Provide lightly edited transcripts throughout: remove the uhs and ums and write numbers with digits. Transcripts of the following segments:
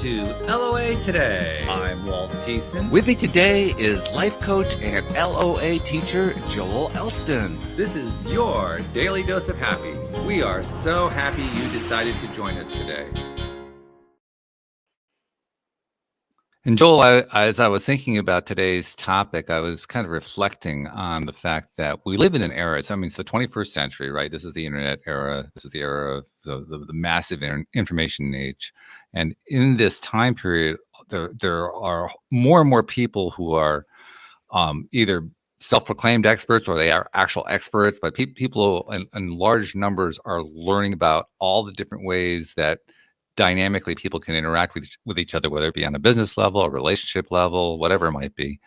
to LOA Today. I'm Walt Thiessen. With me today is life coach and LOA teacher Joel Elston. This is your daily dose of happy. We are so happy you decided to join us today. And Joel, as I was thinking about today's topic, I was kind of reflecting on the fact that we live in an era. It's the 21st century, right? This is the internet era. This is the era of the massive information age. And in this time period, there are more and more people who are either self-proclaimed experts or they are actual experts, but people in large numbers are learning about all the different ways that dynamically people can interact with each other, whether it be on a business level, a relationship level, whatever it might be.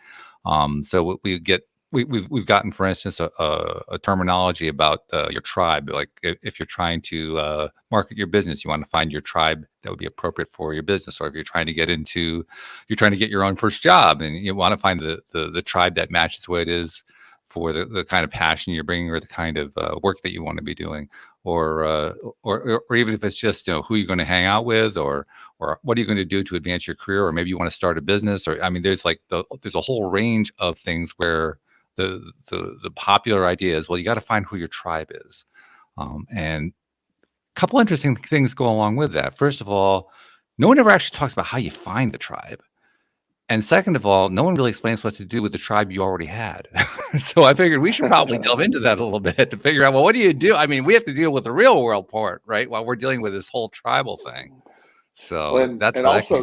So we've gotten, for instance, a terminology about your tribe. Like if you're trying to market your business, you want to find your tribe that would be appropriate for your business. Or if you're trying to get your own first job, and you want to find the tribe that matches what it is for the kind of passion you're bringing, or the kind of work that you want to be doing, or even if it's just who you're going to hang out with, or what are you going to do to advance your career, or maybe you want to start a business, or there's a whole range of things where the popular idea is, well, you got to find who your tribe is, and a couple interesting things go along with that. First of all, no one ever actually talks about how you find the tribe. And second of all, no one really explains what to do with the tribe you already had. So I figured we should probably delve into that a little bit to figure out, well, what do you do? We have to deal with the real world part, right? While we're dealing with this whole tribal thing. So that's and what also I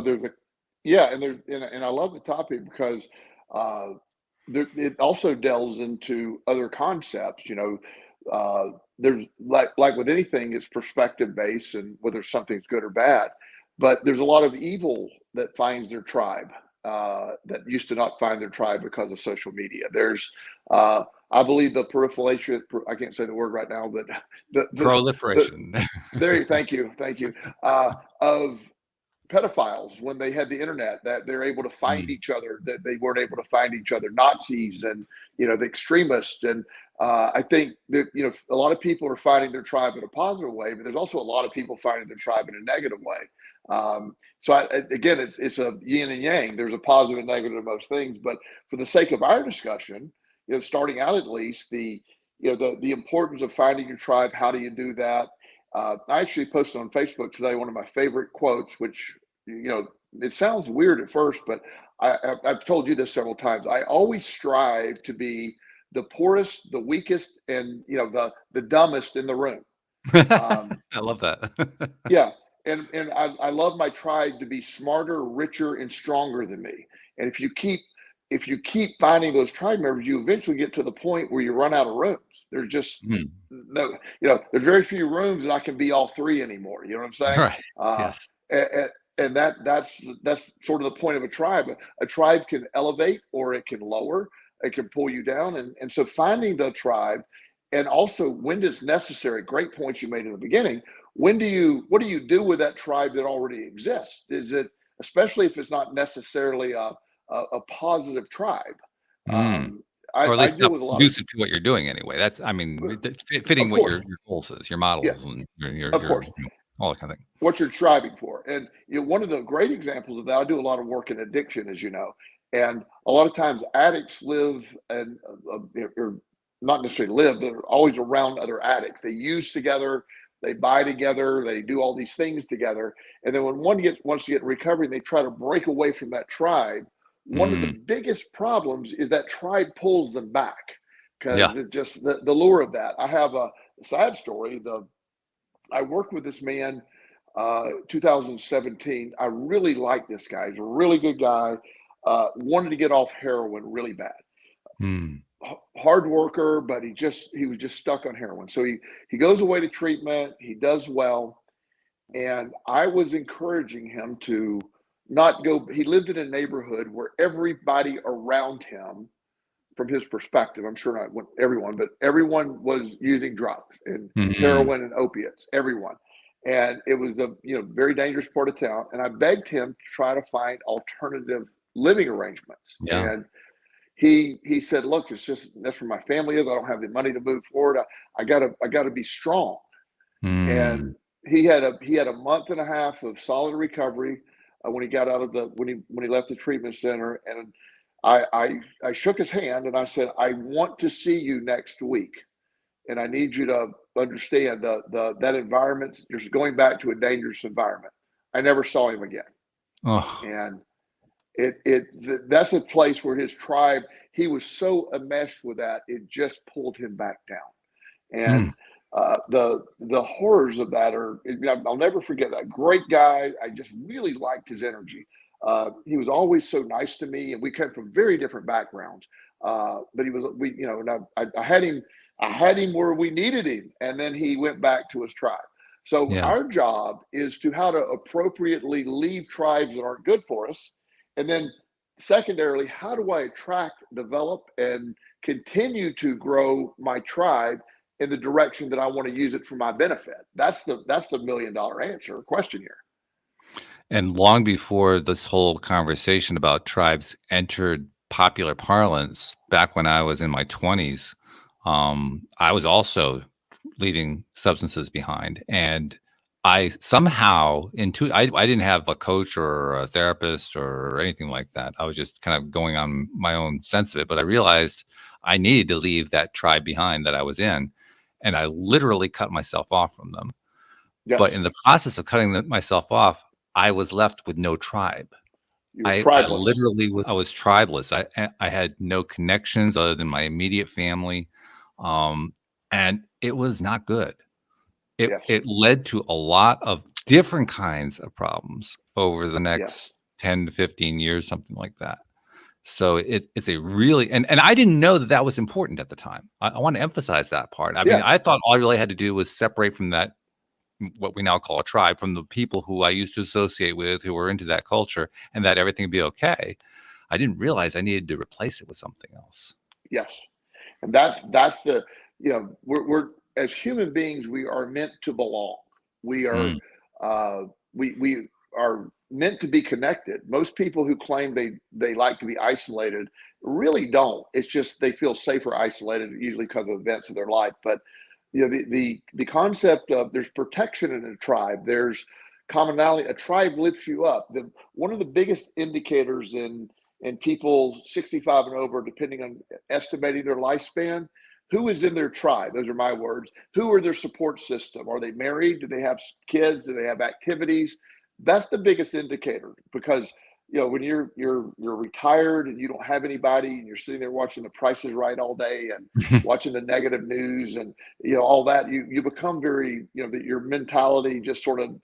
love the topic because it also delves into other concepts. There's like with anything, it's perspective based, and whether something's good or bad. But there's a lot of evil that finds their tribe. That used to not find their tribe because of social media. There's, I believe, the proliferation. I can't say the word right now, but the proliferation. Thank you. Of pedophiles when they had the internet, that they're able to find each other, that they weren't able to find each other. Nazis and the extremists, and I think that a lot of people are finding their tribe in a positive way, but there's also a lot of people finding their tribe in a negative way. Again, it's a yin and yang. There's a positive and negative of most things, but for the sake of our discussion, starting out at least, the importance of finding your tribe. How do you do that? I actually posted on Facebook today one of my favorite quotes, which it sounds weird at first, but I've told you this several times. I always strive to be the poorest, the weakest, and the dumbest in the room. I love that. Yeah. And I love my tribe to be smarter, richer, and stronger than me. And if you keep finding those tribe members, you eventually get to the point where you run out of rooms. There's just no, there's very few rooms that I can be all three anymore. You know what I'm saying? Right. Yes. And that's sort of the point of a tribe. A tribe can elevate or it can lower. It can pull you down. And so finding the tribe, and also when it's necessary. Great points you made in the beginning. What do you do with that tribe that already exists? Is it, especially if it's not necessarily a positive tribe? Or at least not conducive to what you're doing anyway. That's, fitting what your goals is, your models, and your all that kind of thing. What you're striving for. And one of the great examples of that, I do a lot of work in addiction, as you know, and a lot of times addicts live and or not necessarily live, but are always around other addicts. They use together. They buy together, they do all these things together. And then when one wants to get recovery, they try to break away from that tribe. One of the biggest problems is that tribe pulls them back, because it's just the lure of that. I have a sad story. I worked with this man 2017. I really like this guy. He's a really good guy. Wanted to get off heroin really bad. Hard worker, but he was just stuck on heroin. So he goes away to treatment. He does well. And I was encouraging him to not go. He lived in a neighborhood where everybody around him, from his perspective, I'm sure not everyone, but everyone was using drugs and heroin and opiates, everyone. And it was a very dangerous part of town. And I begged him to try to find alternative living arrangements. Yeah. And he said, look, that's where my family is. I don't have the money to move forward. I gotta be strong. And he had a month and a half of solid recovery. when he got out of the when he left the treatment center, and I shook his hand and I said, I want to see you next week, and I need you to understand that environment. Just going back to a dangerous environment. I never saw him again, Oh, and that's a place where his tribe, he was so enmeshed with that, it just pulled him back down. hmm. And the horrors of that are, I'll never forget that. Great guy. I just really liked his energy. He was always so nice to me, and we came from very different backgrounds. But he was, and I had him where we needed him, and then he went back to his tribe. So Yeah. our job is to how to appropriately leave tribes that aren't good for us, and then secondarily, how do I attract, develop, and continue to grow my tribe in the direction that I want to use it for my benefit? That's the $1 million answer question here. And long before this whole conversation about tribes entered popular parlance, back when I was in my 20s, I was also leaving substances behind. And I somehow, I didn't have a coach or a therapist or anything like that. I was just kind of going on my own sense of it. But I realized I needed to leave that tribe behind that I was in. And I literally cut myself off from them. Yes. But in the process of cutting myself off, I was left with no tribe. I literally I was tribeless. I had no connections other than my immediate family, and it was not good. It led to a lot of different kinds of problems over the next 10 to 15 years, something like that. So it's a really, and I didn't know that was important at the time. I want to emphasize that part. I mean, I thought all I really had to do was separate from that, what we now call a tribe, from the people who I used to associate with, who were into that culture, and that everything would be okay. I didn't realize I needed to replace it with something else. Yes. And that's the, we're as human beings, we are meant to belong. We are, we are meant to be connected. Most people who claim they like to be isolated really don't. It's just they feel safer isolated, usually because of events of their life. But the concept of there's protection in a tribe, there's commonality. A tribe lifts you up. One of the biggest indicators in people 65 and over, depending on estimating their lifespan, who is in their tribe? Those are my words. Who are their support system? Are they married? Do they have kids? Do they have activities? That's the biggest indicator, because when you're retired and you don't have anybody, and you're sitting there watching The Price is Right all day and watching the negative news and all that, you become very, that your mentality just sort of,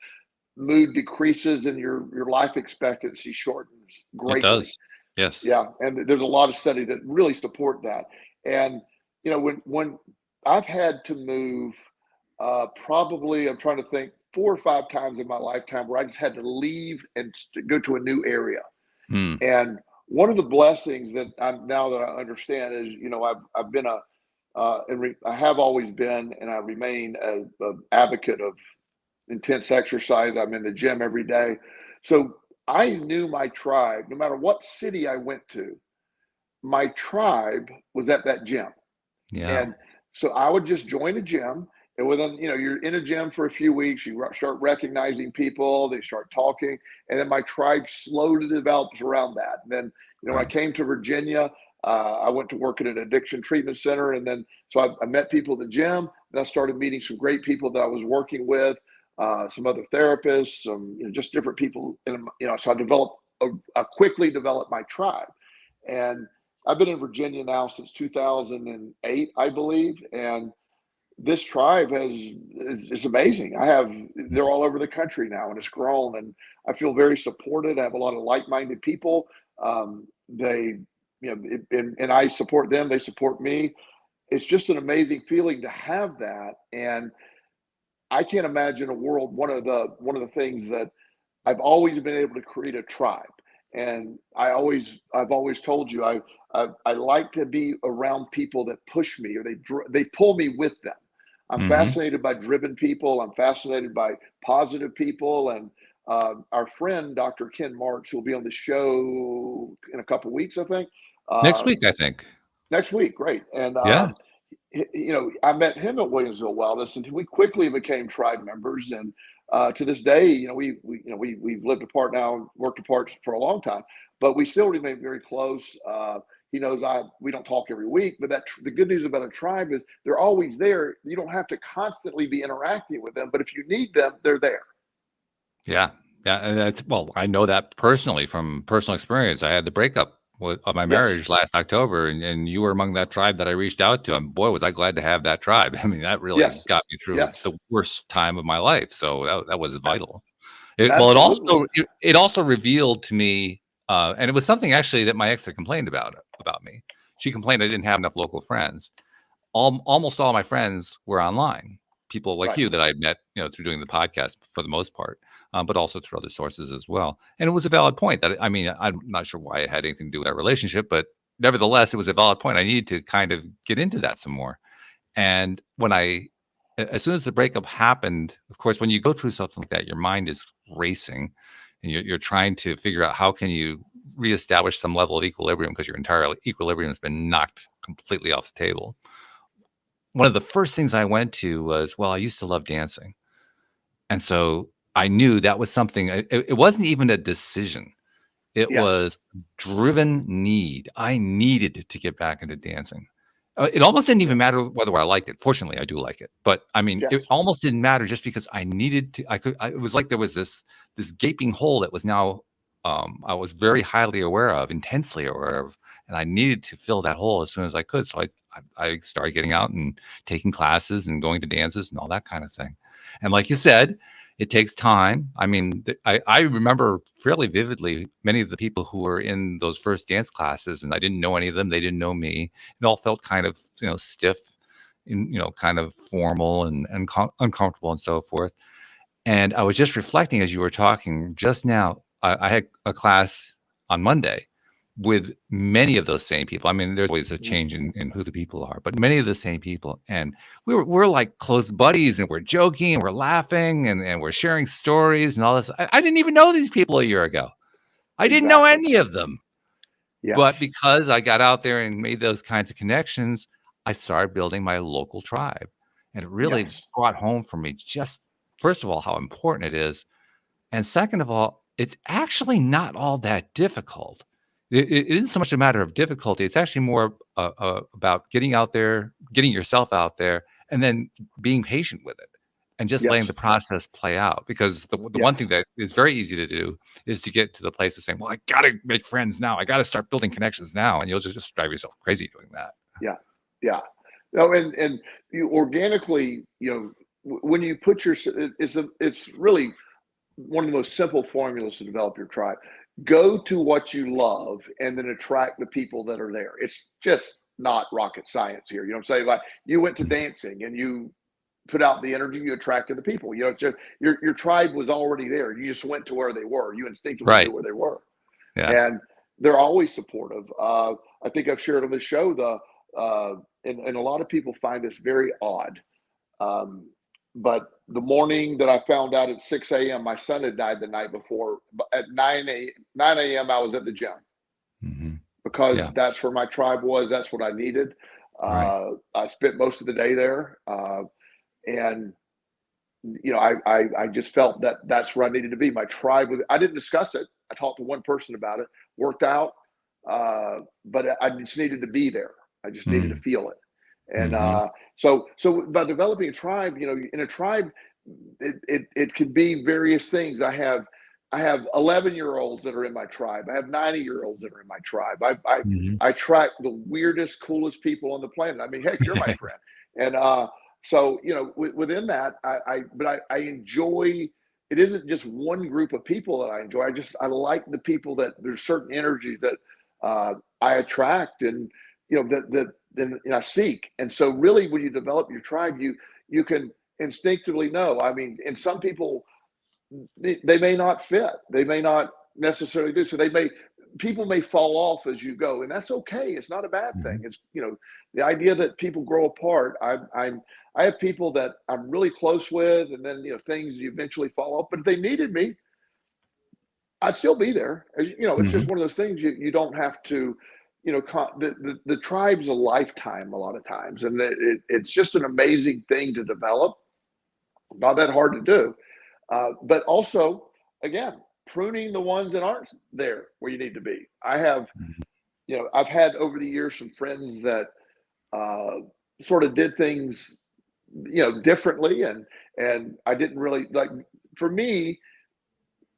mood decreases and your life expectancy shortens greatly. It does. Yes. Yeah, and there's a lot of studies that really support that. And when I've had to move, probably, I'm trying to think, 4 or 5 times in my lifetime where I just had to leave and go to a new area. And one of the blessings that now that I understand is, I've been I have always been, and I remain an advocate of intense exercise. I'm in the gym every day. So I knew my tribe, no matter what city I went to, my tribe was at that gym. Yeah. And so I would just join a gym, and within, you're in a gym for a few weeks, you start recognizing people, they start talking, and then my tribe slowly develops around that. And then, when I came to Virginia, I went to work at an addiction treatment center. And then, so I met people at the gym, and I started meeting some great people that I was working with, some other therapists, some, just different people. And, so I quickly developed my tribe. And I've been in Virginia now since 2008, I believe. And this tribe is amazing. They're all over the country now, and it's grown, and I feel very supported. I have a lot of like-minded people. And I support them. They support me. It's just an amazing feeling to have that. And I can't imagine a world. One of the things that I've always been able to create a tribe. And I've always told you, I like to be around people that push me, or they pull me with them. I'm fascinated by driven people. I'm fascinated by positive people. And our friend, Dr. Ken Marks, will be on the show in a couple of weeks, I think. Next week, I think. Next week, great. And I met him at Williamsville Wellness, and we quickly became tribe members. And to this day, we've lived apart now, worked apart for a long time, but we still remain very close. He knows we don't talk every week, but the good news about a tribe is they're always there. You don't have to constantly be interacting with them, but if you need them, they're there. Yeah. Yeah. And I know that personally from personal experience. I had the breakup of my marriage last October, and you were among that tribe that I reached out to. And boy, was I glad to have that tribe. I mean, that really got me through the worst time of my life. So that was vital. It also revealed to me, and it was something actually that my ex had complained about me. She complained I didn't have enough local friends. Almost all my friends were online. People like you that I met, through doing the podcast for the most part, but also through other sources as well. And it was a valid point I'm not sure why it had anything to do with our relationship, but nevertheless, it was a valid point. I needed to kind of get into that some more. And as soon as the breakup happened, of course, when you go through something like that, your mind is racing, and you're trying to figure out how can you reestablish some level of equilibrium, because your entire equilibrium has been knocked completely off the table. One of the first things I went to was, I used to love dancing. And so I knew that was something, it wasn't even a decision. It was driven need. I needed to get back into dancing. It almost didn't even matter whether I liked it. Fortunately, I do like it. But I mean, it almost didn't matter, just because I needed to, it was like there was this gaping hole that was now, I was very highly aware of, intensely aware of, and I needed to fill that hole as soon as I could. So I started getting out and taking classes and going to dances and all that kind of thing. And like you said, it takes time. I mean, I remember fairly vividly many of the people who were in those first dance classes, and I didn't know any of them. They didn't know me. It all felt kind of, stiff, kind of formal and uncomfortable and so forth. And I was just reflecting as you were talking just now. I had a class on Monday with many of those same people. I mean, there's always a change in who the people are, but many of the same people. And we're like close buddies, and we're joking and we're laughing and we're sharing stories and all this. I didn't even know these people a year ago. I didn't know any of them. Yes. But because I got out there and made those kinds of connections, I started building my local tribe. And it really brought home for me just, first of all, how important it is. And second of all, it's actually not all that difficult. It isn't so much a matter of difficulty. It's actually more about getting out there, getting yourself out there, and then being patient with it, and just letting the process play out. Because the one thing that is very easy to do is to get to the place of saying, I got to make friends now. I got to start building connections now. And you'll just drive yourself crazy doing that. Yeah. No, and you organically, when you put it's really one of the most simple formulas to develop your tribe. Go to what you love and then attract the people that are there. It's just not rocket science here. You know what I'm saying? Like, you went to dancing and you put out the energy, you attracted the people. Just, your tribe was already there. You just went to where they were. You instinctively knew where they were. Yeah. And they're always supportive. I think I've shared on the show and a lot of people find this very odd. But the morning that I found out at 6 a.m., my son had died the night before. At 9 a.m., I was at the gym because that's where my tribe was. That's what I needed. I spent most of the day there. And, I just felt that that's where I needed to be. My tribe I didn't discuss it. I talked to one person about it, worked out. But I just needed to be there. I just needed to feel it. And so by developing a tribe, in a tribe, it could be various things. I have 11-year-olds that are in my tribe. I have 90-year-olds that are in my tribe. I track the weirdest, coolest people on the planet. I mean, heck, you're my friend. And so within that, I enjoy. It isn't just one group of people that I enjoy. I like the people that there's certain energies that I attract and that I seek. And so really, when you develop your tribe, you can instinctively know. I mean, and some people, they may not fit. They may not necessarily do. So people may fall off as you go, and that's okay. It's not a bad thing. It's, the idea that people grow apart. I have people that I'm really close with, and then, things eventually fall off, but if they needed me, I'd still be there. It's just one of those things you don't have to the tribe's a lifetime a lot of times, and it's just an amazing thing to develop. Not that hard to do, but also, again, pruning the ones that aren't there where you need to be. I've had over the years some friends that sort of did things, differently, and I didn't really like. For me,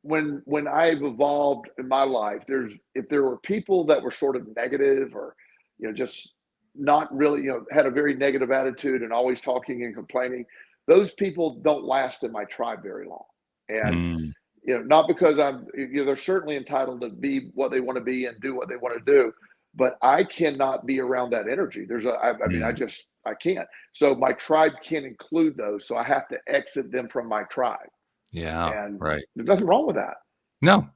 when I've evolved in my life, if there were people that were sort of negative or, just not really, had a very negative attitude and always talking and complaining, those people don't last in my tribe very long. And, not because they're certainly entitled to be what they want to be and do what they want to do, but I cannot be around that energy. I can't. So my tribe can't include those. So I have to exit them from my tribe. Yeah. And right. there's nothing wrong with that. No,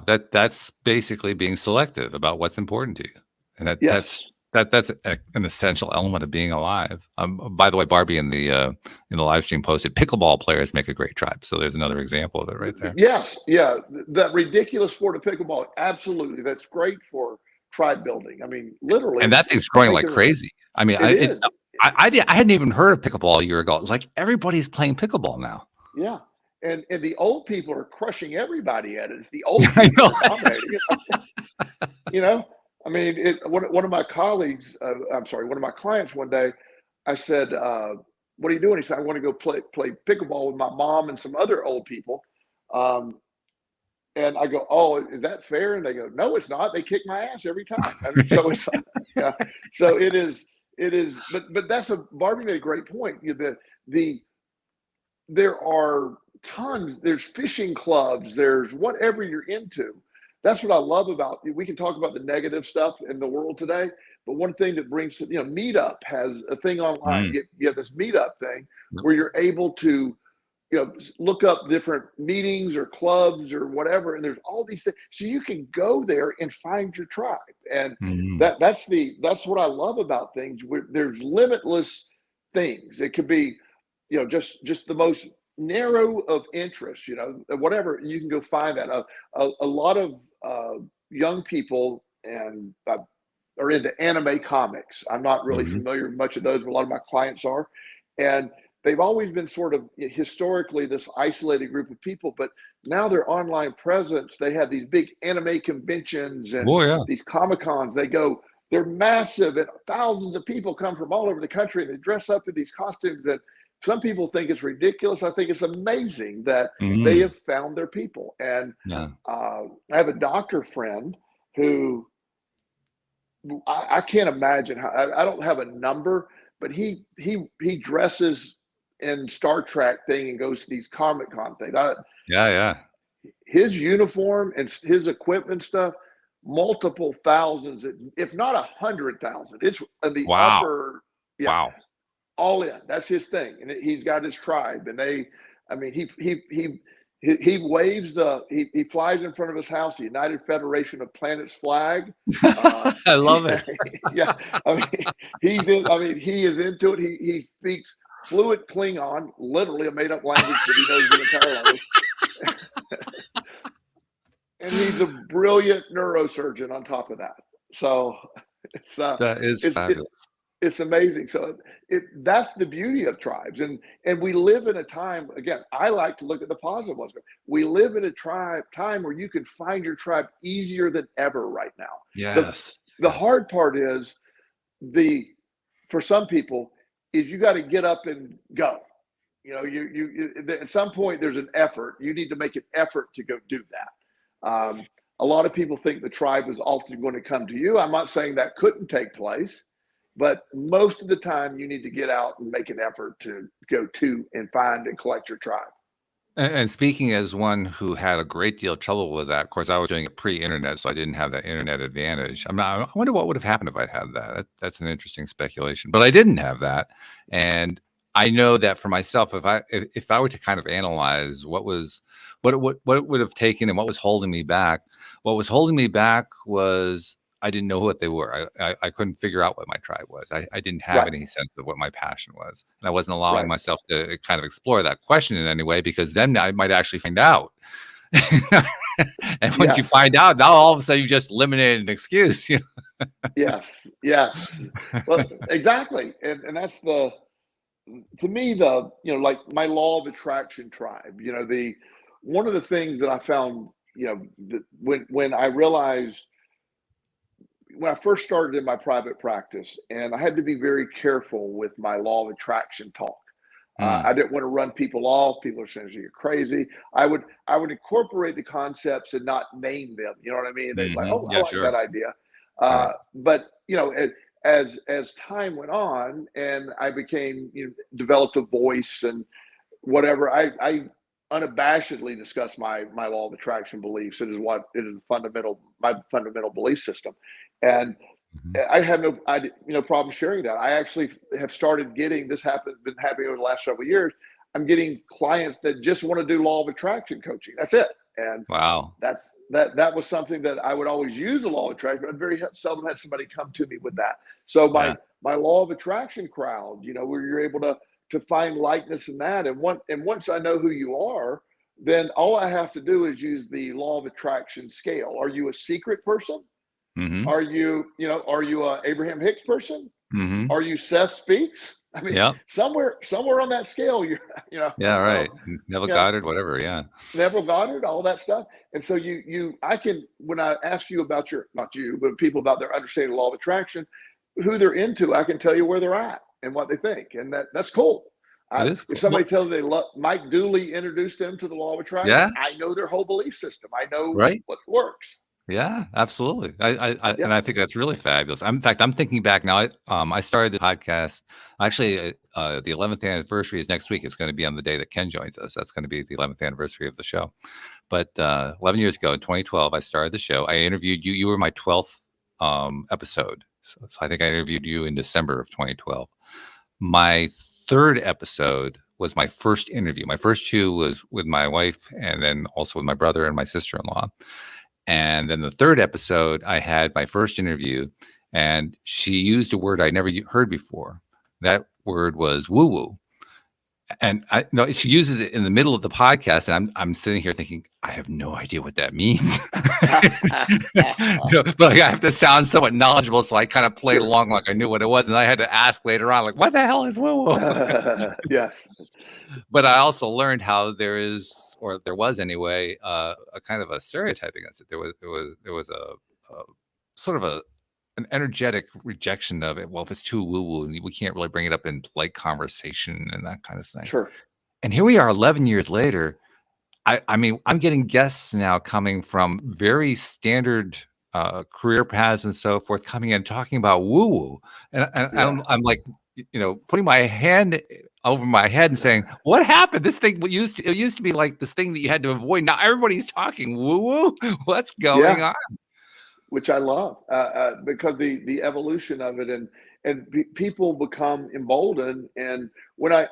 that's basically being selective about what's important to you. And that's an essential element of being alive. By the way, Barbie in the live stream posted pickleball players make a great tribe. So there's another example of it right there. Yes. Yeah. That ridiculous sport of pickleball. Absolutely. That's great for tribe building. I mean, literally. And that thing's growing like crazy. I mean, I hadn't even heard of pickleball a year ago. It's like everybody's playing pickleball now. Yeah. And the old people are crushing everybody at it. It's the old people dominating it. I mean, one of my colleagues, one of my clients one day, I said, what are you doing? He said, I want to go play pickleball with my mom and some other old people. And I go, oh, is that fair? And they go, no, it's not. They kick my ass every time. I mean, so it's, yeah. So it is, but Barbie made a great point. There are tons, there's fishing clubs, there's whatever you're into. That's what I love about, we can talk about the negative stuff in the world today, but one thing that brings, Meetup has a thing online. You have this Meetup thing where you're able to, look up different meetings or clubs or whatever, and there's all these things. So you can go there and find your tribe. And that's what I love about things. There's limitless things. It could be, just the most narrow of interest, whatever, you can go find that. A lot of young people and are into anime comics. I'm not really familiar with much of those, but a lot of my clients are. And they've always been sort of historically this isolated group of people, but now their online presence, they have these big anime conventions and these Comic-Cons. They're massive, and thousands of people come from all over the country, and they dress up in these costumes that some people think it's ridiculous. I think it's amazing that they have found their people. And I have a doctor friend who I can't imagine how, I don't have a number, but he dresses in Star Trek thing and goes to these Comic-Con things. His uniform and his equipment stuff, multiple thousands, if not 100,000. It's in the upper. Yeah, wow. All in. That's his thing. And he's got his tribe. And he waves he flies in front of his house, the United Federation of Planets flag. I love it. Yeah. He is into it. He speaks fluent Klingon, literally a made up language that he knows the entire language. And he's a brilliant neurosurgeon on top of that. So that is fabulous. It's amazing. So that's the beauty of tribes. And we live in a time, again, I like to look at the positive ones. We live in a time where you can find your tribe easier than ever right now. Yes. The hard part is for some people is you got to get up and go. You at some point there's an effort. You need to make an effort to go do that. A lot of people think the tribe is often going to come to you. I'm not saying that couldn't take place. But most of the time, you need to get out and make an effort to go to and find and collect your tribe. And speaking as one who had a great deal of trouble with that, of course, I was doing it pre-internet, so I didn't have that internet advantage. I wonder what would have happened if I'd had that. That's an interesting speculation. But I didn't have that. And I know that for myself, if I were to kind of analyze what it would have taken and what was holding me back, was I didn't know what they were. I couldn't figure out what my tribe was. I didn't have any sense of what my passion was. And I wasn't allowing myself to kind of explore that question in any way, because then I might actually find out And once you Yes. find out, now all of a sudden you just eliminated an excuse. Yes. Yes. Well, exactly. And that's to me, like my law of attraction tribe, one of the things that I found, when I realized when I first started in my private practice, and I had to be very careful with my law of attraction talk. I Mm, didn't want to run people off. People are saying you're crazy. I would incorporate the concepts and not name them. You know what I mean? They'd be like, hmm. oh, I Yeah, like that sure. idea. Right. But as time went on, and I became developed a voice and whatever, I unabashedly discuss my law of attraction beliefs. It is my fundamental belief system, and Hmm. I have no problem sharing that. I actually have started getting been happening over the last several years. I'm getting clients that just want to do law of attraction coaching. That's it. And Wow. that was something that I would always use the law of attraction, but I very seldom had somebody come to me with that. So Yeah. my law of attraction crowd, where you're able to find likeness in that. And once I know who you are, then all I have to do is use the law of attraction scale. Are you a secret person? Hmm. Are you a Abraham Hicks person? Hmm. Are you Seth Speaks? I mean, Yep. somewhere on that scale, Yeah. so Right. Neville you know, Goddard, whatever. Yeah. Neville Goddard, all that stuff. And so I can, when I ask you about not you, but people about their understanding of the law of attraction, who they're into, I can tell you where they're at and what they think. And that's cool. It is If cool. somebody tells me they love Mike Dooley introduced them to the law of attraction, Yeah. I know their whole belief system. I know Right. what works. Yeah, absolutely. Yeah. And I think that's really fabulous. In fact, I'm thinking back now. I started the podcast. Actually, the 11th anniversary is next week. It's going to be on the day that Ken joins us. That's going to be the 11th anniversary of the show. But 11 years ago, in 2012, I started the show. I interviewed you. You were my 12th episode. So I think I interviewed you in December of 2012. My third episode was my first interview. My first two was with my wife, and then also with my brother and my sister-in-law. And then the third episode, I had my first interview, and she used a word I never heard before. That word was woo woo. And she uses it in the middle of the podcast, and I'm sitting here thinking, I have no idea what that means. But I have to sound somewhat knowledgeable, so I kind of played Sure. along like I knew what it was, and I had to ask later on, like, what the hell is woo woo? Yes. But I also learned how there is, or there was anyway, a kind of a stereotype against it. There was a sort of an energetic rejection of it. Well, if it's too woo woo, we can't really bring it up in polite conversation and that kind of thing. Sure. And here we are, 11 years later. I mean, I'm getting guests now coming from very standard career paths and so forth, coming in talking about woo woo, and Yeah. I'm like, putting my hand over my head and saying, "What happened? This thing it used to be like this thing that you had to avoid. Now everybody's talking woo woo. What's going Yeah. on?" Which I love because the evolution of it, and people become emboldened. And when I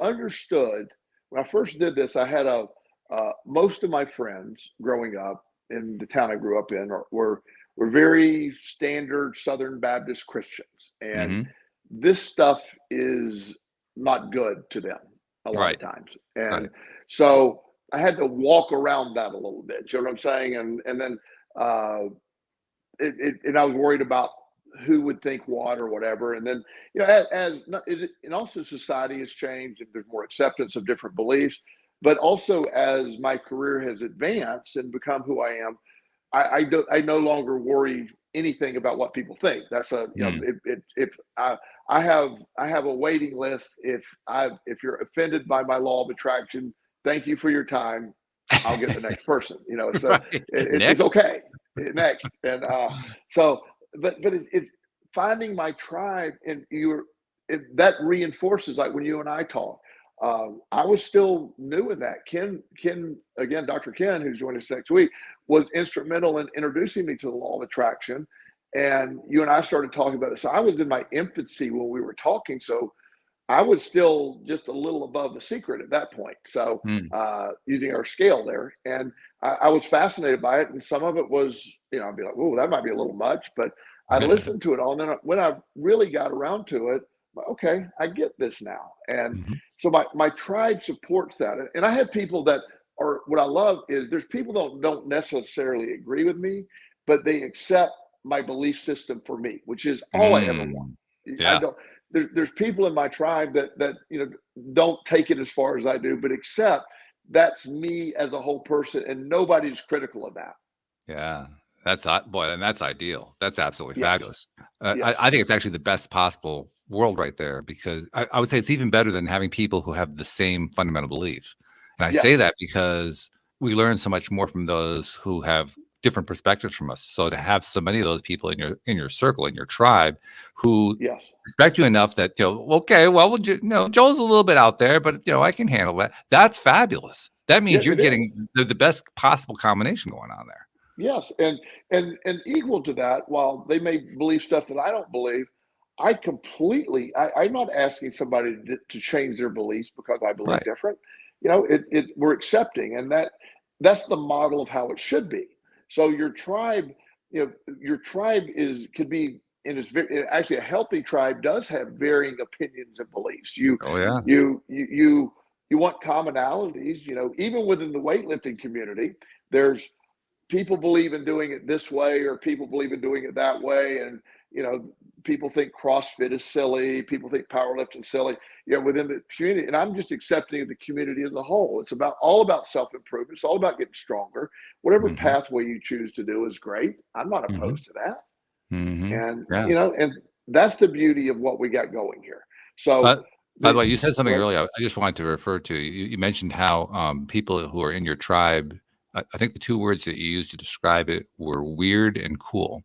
first did this, I had most of my friends growing up in the town I grew up in were very standard Southern Baptist Christians, and Hmm. this stuff is not good to them a lot of Right. times. And Right. so I had to walk around that a little bit. You know what I'm saying? And then uh, and I was worried about who would think what or whatever. And then, and also society has changed and there's more acceptance of different beliefs. But also as my career has advanced and become who I am, I no longer worry anything about what people think. That's Mm. if I have a waiting list. If you're offended by my law of attraction, thank you for your time. I'll get the next person. So Right. it's Next. okay. Next. And so, but it's finding my tribe, and that reinforces, like when you and I talk. I was still new in that. Ken again, Dr. Ken, who's joining us next week, was instrumental in introducing me to the law of attraction. And you and I started talking about it. So I was in my infancy when we were talking. So I was still just a little above the secret at that point. So Mm. using our scale there, and I was fascinated by it. And some of it was, I'd be like, "Oh, that might be a little much," but I listened to it all. And then when I really got around to it, okay, I get this now. And Mhm. so my tribe supports that. And I have people that or what I love is there's people that don't necessarily agree with me, but they accept my belief system for me, which is all I ever want. I Yeah. don't. There's people in my tribe that don't take it as far as I do, but accept that's me as a whole person, and nobody's critical of that. Yeah. That's boy, and that's ideal. That's absolutely Yes. fabulous. Yes. I think it's actually the best possible world right there, because I would say it's even better than having people who have the same fundamental belief. And I Yes. say that because we learn so much more from those who have different perspectives from us. So to have so many of those people in your circle, in your tribe, who Yes. respect you enough that, okay, well, Joel's a little bit out there, but I can handle that. That's fabulous. That means Yeah, you're it is. getting the best possible combination going on there. Yes, and equal to that, while they may believe stuff that I don't believe, I'm not asking somebody to change their beliefs because I believe Right. different. We're accepting, and that's the model of how it should be. So your tribe, could be in its actually a healthy tribe does have varying opinions and beliefs. Oh yeah. You want commonalities, even within the weightlifting community, there's people believe in doing it this way or people believe in doing it that way, and people think CrossFit is silly, people think powerlifting is silly, within the community. And I'm just accepting the community as a whole. It's all about self-improvement. It's all about getting stronger. Whatever pathway you choose to do is great. I'm not opposed to that. And and that's the beauty of what we got going here. So by the way, you said something earlier I just wanted to refer to. You mentioned how people who are in your tribe, I think the two words that you used to describe it were weird and cool.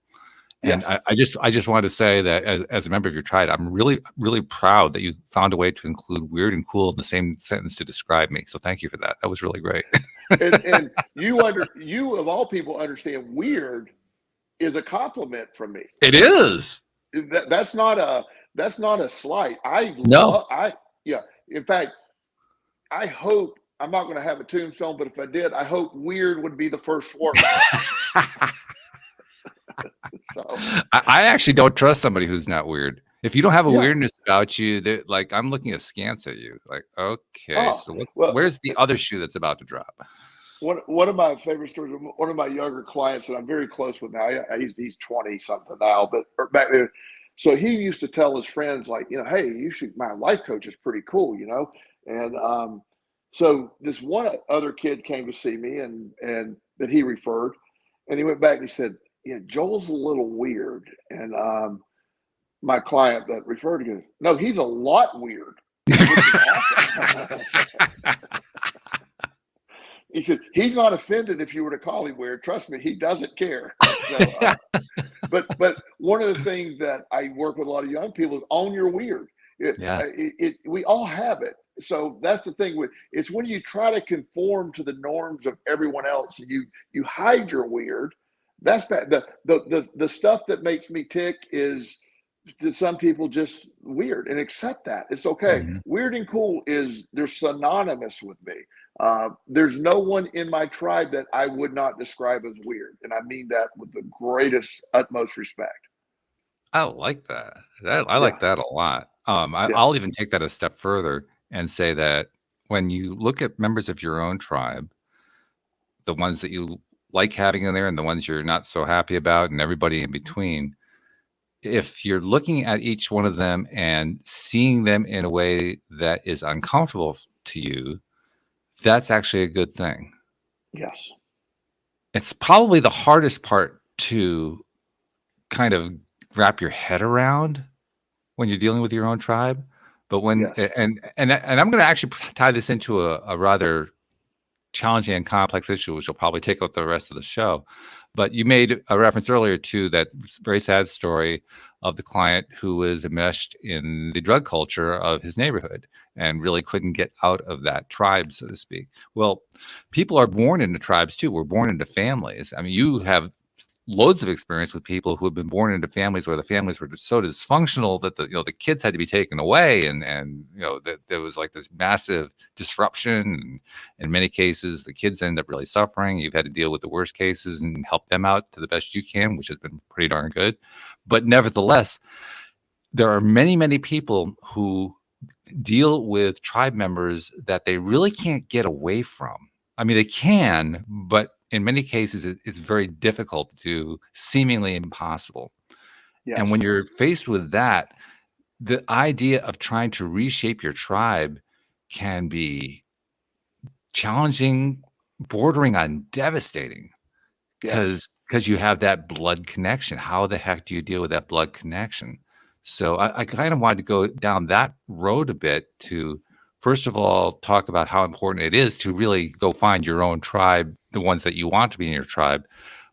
And yes. I just wanted to say that as a member of your tribe, I'm really, really proud that you found a way to include weird and cool in the same sentence to describe me. So thank you for that. That was really great. and you of all people understand weird is a compliment from me. It is. That's not a slight. In fact, I hope I'm not going to have a tombstone, but if I did, I hope weird would be the first word. So I actually don't trust somebody who's not weird. If you don't have a weirdness about you, like I'm looking askance at you. Like, okay, so where's the other shoe that's about to drop? One of my favorite stories. One of my younger clients that I'm very close with now. He's 20 something now, but back then, so he used to tell his friends like, hey, my life coach is pretty cool, and so this one other kid came to see me and that he referred, and he went back and he said, yeah, Joel's a little weird. And my client that referred to him, no, he's a lot weird. Which is awesome. He said, he's not offended if you were to call him weird. Trust me, he doesn't care. So, but one of the things that I work with a lot of young people is own your weird. We all have it. So that's the thing it's when you try to conform to the norms of everyone else and you hide your weird. That's bad. The stuff that makes me tick is to some people just weird, and accept that. It's okay. Weird and cool they're synonymous with me. There's no one in my tribe that I would not describe as weird. And I mean that with the greatest, utmost respect. I like that. I like that a lot. I'll even take that a step further and say that when you look at members of your own tribe, the ones that you like having in there and the ones you're not so happy about and everybody in between, if you're looking at each one of them and seeing them in a way that is uncomfortable to you, that's actually a good thing. Yes. It's probably the hardest part to kind of wrap your head around when you're dealing with your own tribe. But when and I'm going to actually tie this into a rather challenging and complex issue, which will probably take up the rest of the show. But you made a reference earlier to that very sad story of the client who was enmeshed in the drug culture of his neighborhood and really couldn't get out of that tribe, so to speak. Well, people are born into tribes too. We're born into families. I mean, you have loads of experience with people who have been born into families where the families were so dysfunctional that the kids had to be taken away, and that there was like this massive disruption. And in many cases, the kids end up really suffering. You've had to deal with the worst cases and help them out to the best you can, which has been pretty darn good. But nevertheless, there are many, many people who deal with tribe members that they really can't get away from. I mean, they can, but in many cases, it's very difficult to do, seemingly impossible. And Yes. when you're faced with that, the idea of trying to reshape your tribe can be challenging, bordering on devastating, Yes. because you have that blood connection. How the heck do you deal with that blood connection? So I kind of wanted to go down that road a bit to, first of all, talk about how important it is to really go find your own tribe, the ones that you want to be in your tribe.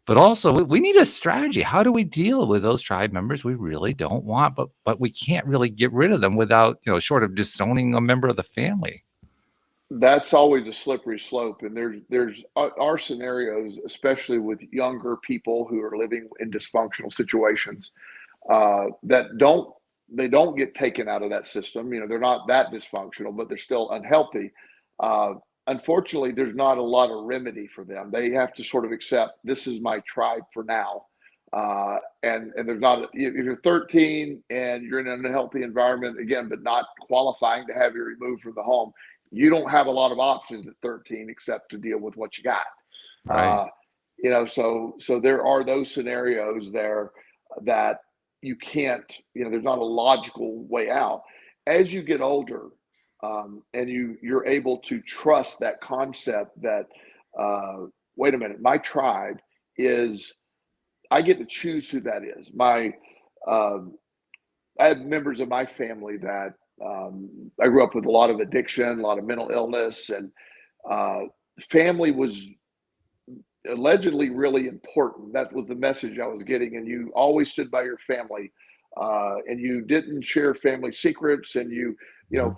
But also, we need a strategy. How do we deal with those tribe members we really don't want, but we can't really get rid of them without, short of disowning a member of the family? That's always a slippery slope, and there's our scenarios, especially with younger people who are living in dysfunctional situations, that don't get taken out of that system. They're not that dysfunctional, but they're still unhealthy. Uh, Unfortunately, there's not a lot of remedy for them. They have to sort of accept, this is my tribe for now. And there's not, if you're 13 and you're in an unhealthy environment again, but not qualifying to have you removed from the home, you don't have a lot of options at 13 except to deal with what you got. Right. So there are those scenarios there that you can't, there's not a logical way out. As you get older, and you're able to trust that concept that, wait a minute, my tribe is, I get to choose who that is. Um, I have members of my family that, I grew up with a lot of addiction, a lot of mental illness, and uh, family was allegedly really important. That was the message I was getting. And you always stood by your family, and you didn't share family secrets. And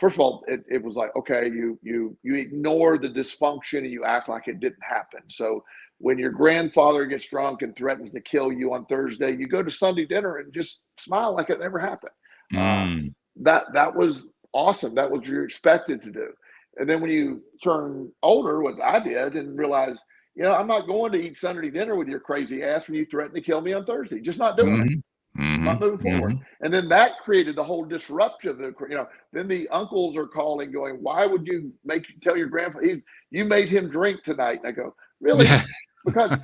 first of all, it was like, okay, you ignore the dysfunction and you act like it didn't happen. So when your grandfather gets drunk and threatens to kill you on Thursday, you go to Sunday dinner and just smile like it never happened. Uh, Mm. that was awesome. That was what you're expected to do. And then when you turn older, what I did, and realize, I'm not going to eat Sunday dinner with your crazy ass when you threaten to kill me on Thursday. Just not doing it. Mhm. Not Mhm. moving forward. Mhm. And then that created the whole disruption. Then the uncles are calling, going, "Why would you tell your grandfather you made him drink tonight?" And I go, "Really?" Yeah. Because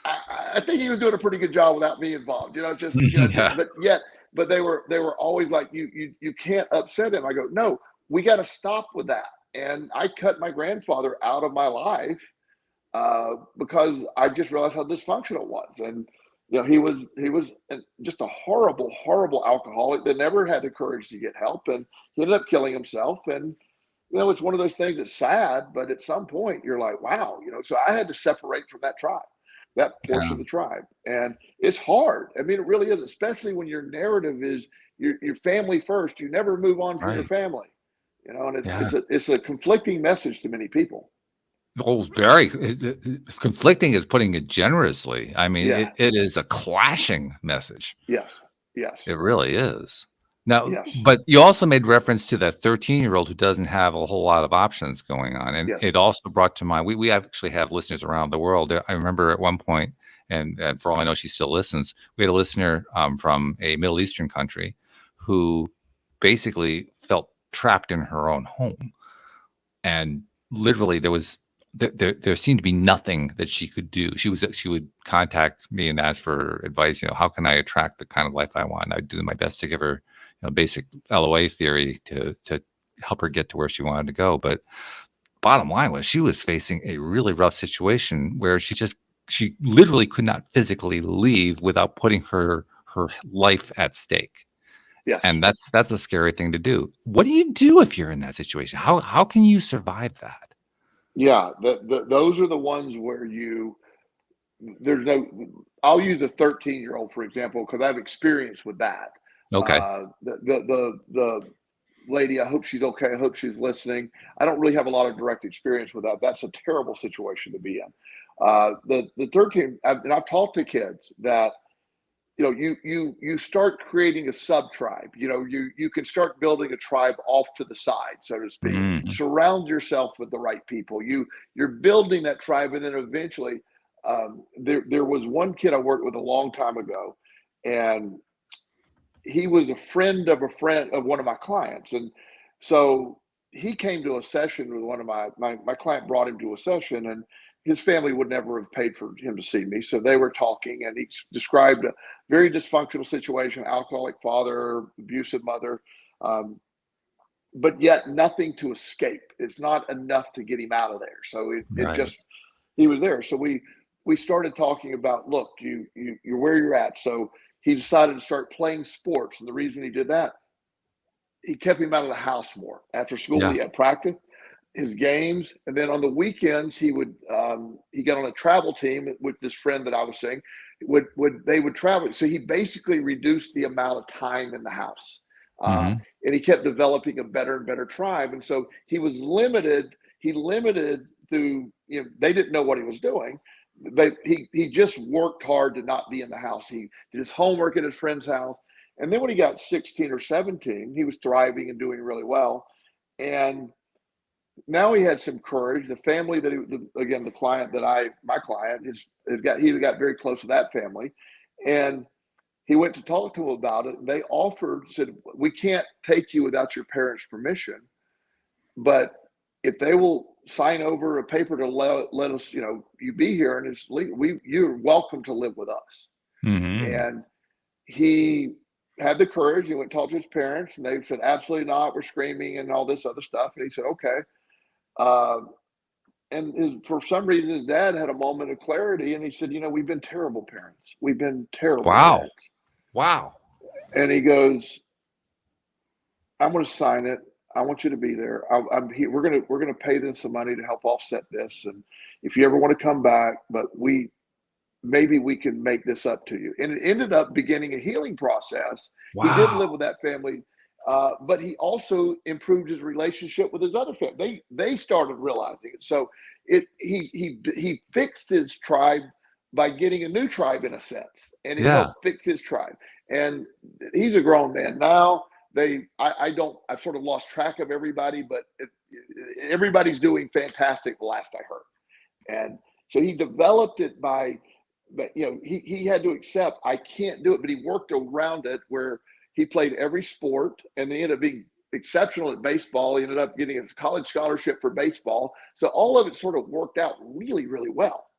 I think he was doing a pretty good job without me involved. Yeah. But they were always like, "You can't upset him." I go, "No, we got to stop with that." And I cut my grandfather out of my life, because I just realized how dysfunctional it was. And he was just a horrible, horrible alcoholic that never had the courage to get help, and he ended up killing himself. And it's one of those things that's sad, but at some point you're like, wow. So I had to separate from that tribe, that portion Yeah. of the tribe, and it's hard. I mean, it really is, especially when your narrative is your family first. You never move on from your Right. family, and Yeah. it's a conflicting message to many people. Oh, very conflicting is putting it generously. I mean, Yeah. it is a clashing message. Yes. Yes. It really is. Now, Yes. but you also made reference to that 13-year-old who doesn't have a whole lot of options going on. And Yes. it also brought to mind, we actually have listeners around the world. I remember at one point, and for all I know, she still listens. We had a listener from a Middle Eastern country who basically felt trapped in her own home. And literally there seemed to be nothing that she could do. She would contact me and ask for advice. How can I attract the kind of life I want? I'd do my best to give her, basic LOA theory to help her get to where she wanted to go. But bottom line was she was facing a really rough situation where she literally could not physically leave without putting her life at stake. Yes. And that's a scary thing to do. What do you do if you're in that situation? How can you survive that? Yeah. Those are the ones where there's no, I'll use a 13-year-old, for example, because I've experience with that. Okay. The lady, I hope she's okay. I hope she's listening. I don't really have a lot of direct experience with that. That's a terrible situation to be in. The 13, and I've talked to kids that, you start creating a sub tribe. You can start building a tribe off to the side, so to speak. Mm. Surround yourself with the right people. You're building that tribe, and then eventually, there was one kid I worked with a long time ago, and he was a friend of one of my clients, and so he came to a session with one of my client brought him to a session, and his family would never have paid for him to see me. So they were talking, and he described a very dysfunctional situation: alcoholic father, abusive mother, but yet nothing to escape. It's not enough to get him out of there. So it Right. just, he was there. So we started talking about, look, you're where you're at. So he decided to start playing sports, and the reason he did that, he kept him out of the house more. After school, Yeah. he had practice, his games, and then on the weekends he would he got on a travel team with this friend that I was saying they would travel. So he basically reduced the amount of time in the house, Hmm. and he kept developing a better and better tribe. And so he was limited. He limited through, they didn't know what he was doing. But he just worked hard to not be in the house. He did his homework at his friend's house. And then when he got 16 or 17, he was thriving and doing really well. And now he had some courage. The family that again, the client that my client he got very close to that family. And he went to talk to them about it. And they said, we can't take you without your parents' permission, but if they will sign over a paper to let us, you be here and it's legal, you're welcome to live with us. Hmm. And he had the courage. He went and talked to his parents, and they said, absolutely not. We're screaming and all this other stuff. And he said, okay. For some reason, his dad had a moment of clarity, and he said, we've been terrible parents. We've been terrible Wow. dads. Wow. And he goes, I'm going to sign it. I want you to be there. I'm here. We're going to pay them some money to help offset this. And if you ever want to come back, but maybe we can make this up to you. And it ended up beginning a healing process. He did live Wow. with that family, but he also improved his relationship with his other family. They started realizing it. So he fixed his tribe by getting a new tribe in a sense, and it Yeah. helped fix his tribe. And he's a grown man now. I've sort of lost track of everybody, but everybody's doing fantastic. The last I heard, and so he developed it but he had to accept, I can't do it, but he worked around it where he played every sport, and they ended up being exceptional at baseball. He ended up getting his college scholarship for baseball. So all of it sort of worked out really, really well.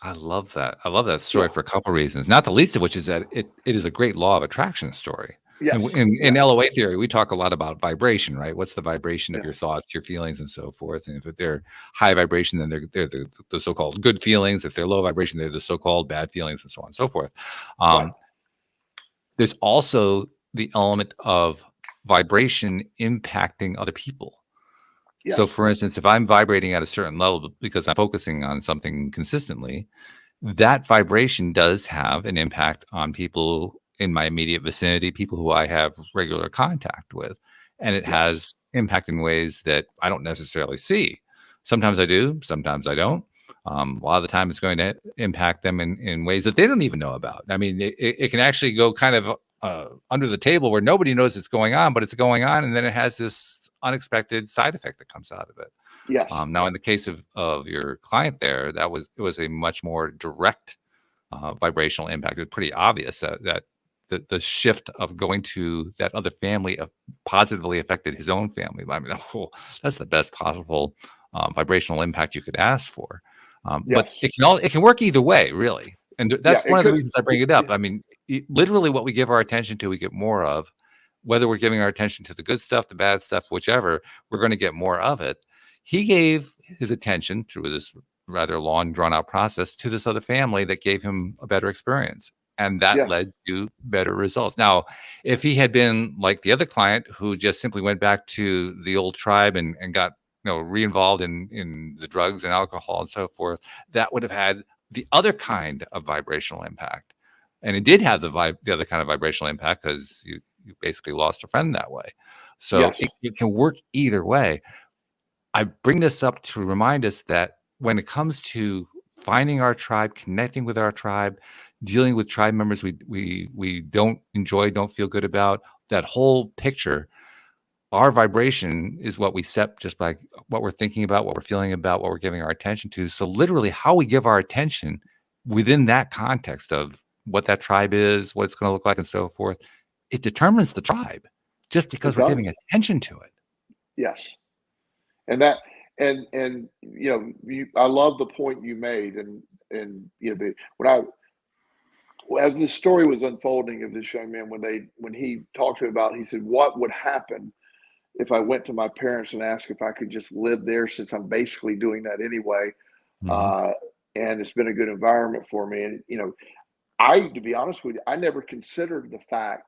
I love that. I love that story Yeah. for a couple reasons, not the least of which is that it is a great law of attraction story. And Yes. in Yeah. LOA theory, we talk a lot about vibration, right? What's the vibration of Yeah. your thoughts, your feelings, and so forth? And if they're high vibration, then they're the so-called good feelings. If they're low vibration, they're the so-called bad feelings, and so on and so forth. Right. There's also the element of vibration impacting other people. So, Yes. for instance, if I'm vibrating at a certain level because I'm focusing on something consistently, that vibration does have an impact on people in my immediate vicinity, people who I have regular contact with. And it Yes. has impact in ways that I don't necessarily see. Sometimes I do, sometimes I don't. A lot of the time it's going to impact them in ways that they don't even know about. I mean, it can actually go kind of under the table where nobody knows it's going on, but it's going on. And then it has this unexpected side effect that comes out of it. Yes. Now, in the case of your client there, it was a much more direct vibrational impact. It's pretty obvious that the shift of going to that other family positively affected his own family. I mean, that's the best possible vibrational impact you could ask for. But Yes. it can work either way, really. And that's Yeah. one of the reasons I bring it up. I mean, literally, what we give our attention to, we get more of. Whether we're giving our attention to the good stuff, the bad stuff, whichever, we're going to get more of it. He gave his attention through this rather long, drawn out process to this other family that gave him a better experience. And that Yeah. led to better results. Now, if he had been like the other client who just simply went back to the old tribe and got re-involved in the drugs and alcohol and so forth, that would have had the other kind of vibrational impact. And it did have the other kind of vibrational impact because you basically lost a friend that way. So Yes. it can work either way. I bring this up to remind us that when it comes to finding our tribe, connecting with our tribe, dealing with tribe members we don't enjoy, don't feel good about, that whole picture, our vibration is what we set just by what we're thinking about, what we're feeling about, what we're giving our attention to. So literally how we give our attention within that context of what that tribe is, what it's going to look like, and so forth, it determines the tribe just because It we're does. giving attention to it. Yes. And that, and I love the point you made, and when as this story was unfolding, as this young man, when he talked to me about, he said, what would happen if I went to my parents and asked if I could just live there, since I'm basically doing that anyway, Mhm. uh, and it's been a good environment for me. And to be honest with you, I never considered the fact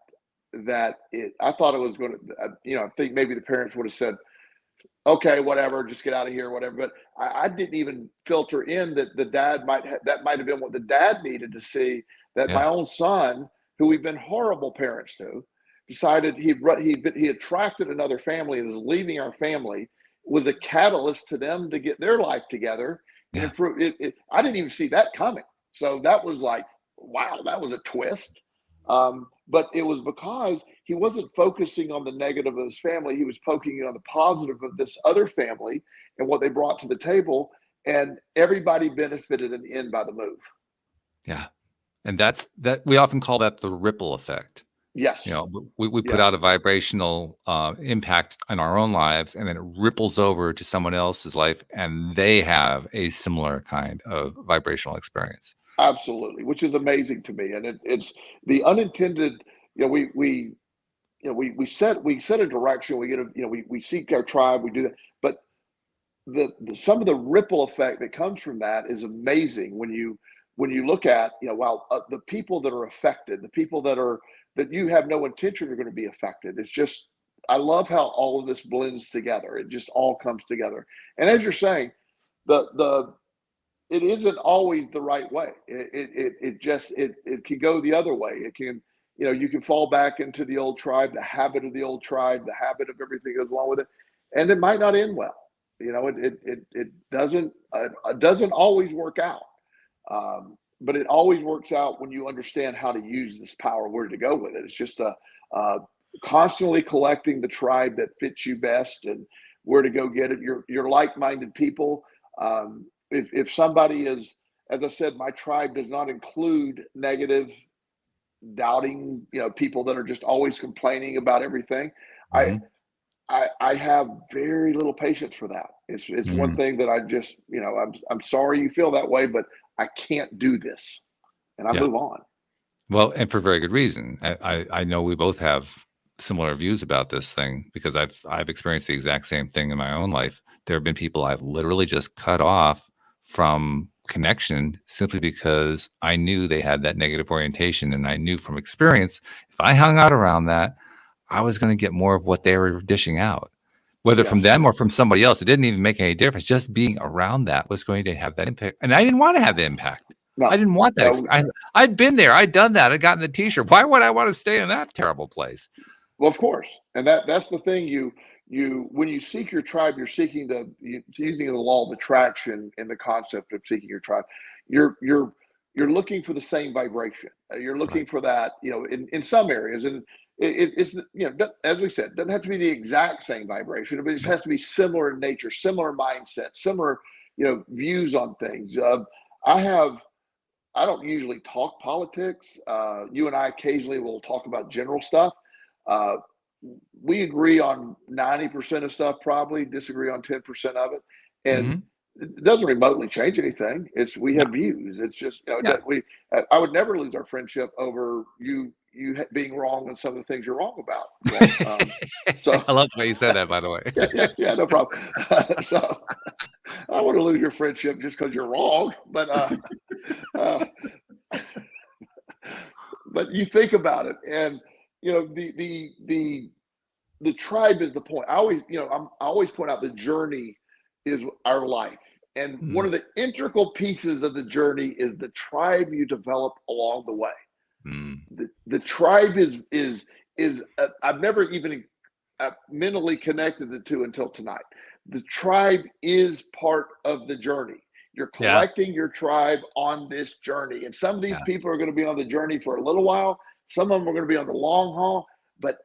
that I thought it was going to, I think maybe the parents would have said, okay, whatever, just get out of here, whatever. But I didn't even filter in that the dad that might have been what the dad needed to see, that my Yeah. own son, who we've been horrible parents to, decided he attracted another family and is leaving our family, was a catalyst to them to get their life together and Yeah. improve it. I didn't even see that coming. So that was like, wow, that was a twist. But it was because he wasn't focusing on the negative of his family. He was focusing on the positive of this other family and what they brought to the table. And everybody benefited in the end by the move. Yeah. And that we often call that the ripple effect. Yes. We put out a vibrational impact on our own lives, and then it ripples over to someone else's life, and they have a similar kind of vibrational experience. Absolutely, which is amazing to me. And it's the unintended, we set a direction, we seek our tribe, we do that. But some of the ripple effect that comes from that is amazing when you look at, while the people that are affected, the people that you have no intention are going to be affected. It's just, I love how all of this blends together. It just all comes together. And as you're saying, it isn't always the right way. It can go the other way. It can, you can fall back into the old tribe, the habit of the old tribe, the habit of everything that goes along with it, and it might not end well. It doesn't always work out. But it always works out when you understand how to use this power, where to go with it. It's just constantly collecting the tribe that fits you best and where to go get it. Your like-minded people. If somebody is, as I said, my tribe does not include negative, doubting, people that are just always complaining about everything. Mhm. I have very little patience for that. It's one thing that I just, I'm sorry you feel that way, but I can't do this, and I Yeah. move on. Well, and for very good reason. I know we both have similar views about this thing, because I've experienced the exact same thing in my own life. There have been people I've literally just cut off from connection simply because I knew they had that negative orientation, and I knew from experience, if I hung out around that, I was going to get more of what they were dishing out, whether from Yes. them or from somebody else. It didn't even make any difference. Just being around that was going to have that impact, and I didn't want to have the impact. No, I didn't want that. I'd been there. I'd done that. I'd gotten the T-shirt. Why would I want to stay in that terrible place? well, of course, and that's the thing. When you seek your tribe, you're seeking using the law of attraction and the concept of seeking your tribe. You're looking for the same vibration. You're looking Right. for that, in some areas, and it's as we said, it doesn't have to be the exact same vibration, but it just has to be similar in nature, similar mindset, similar views on things. I don't usually talk politics. You and I occasionally will talk about general stuff. Uh, we agree on 90% of stuff, probably disagree on 10% of it. And Mhm. it doesn't remotely change anything. We No. have views. It's just, Yeah. I would never lose our friendship over you being wrong on some of the things you're wrong about. So I love the way you said that, by the way. yeah, no problem. So I want to lose your friendship just because you're wrong, but but you think about it, and the tribe is the point. I always point out the journey is our life, and one Mm. of the integral pieces of the journey is the tribe you develop along the way. Mm. The tribe I've never even mentally connected the two until tonight. The tribe is part of the journey. You're Yeah. collecting your tribe on this journey. And some of these Yeah. people are going to be on the journey for a little while. Some of them are going to be on the long haul, but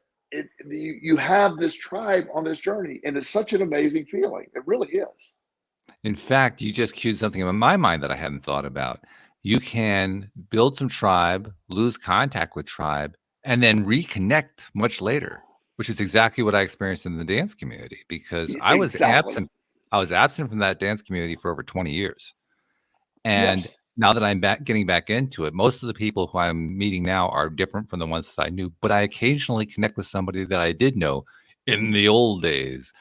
you have this tribe on this journey, and it's such an amazing feeling. It really is. In fact, you just cued something in my mind that I hadn't thought about. You can build some tribe, lose contact with tribe, and then reconnect much later, which is exactly what I experienced in the dance community, because I was Exactly. absent. I was absent from that dance community for over 20 years. And Yes. now that I'm getting back into it, most of the people who I'm meeting now are different from the ones that I knew, but I occasionally connect with somebody that I did know in the old days.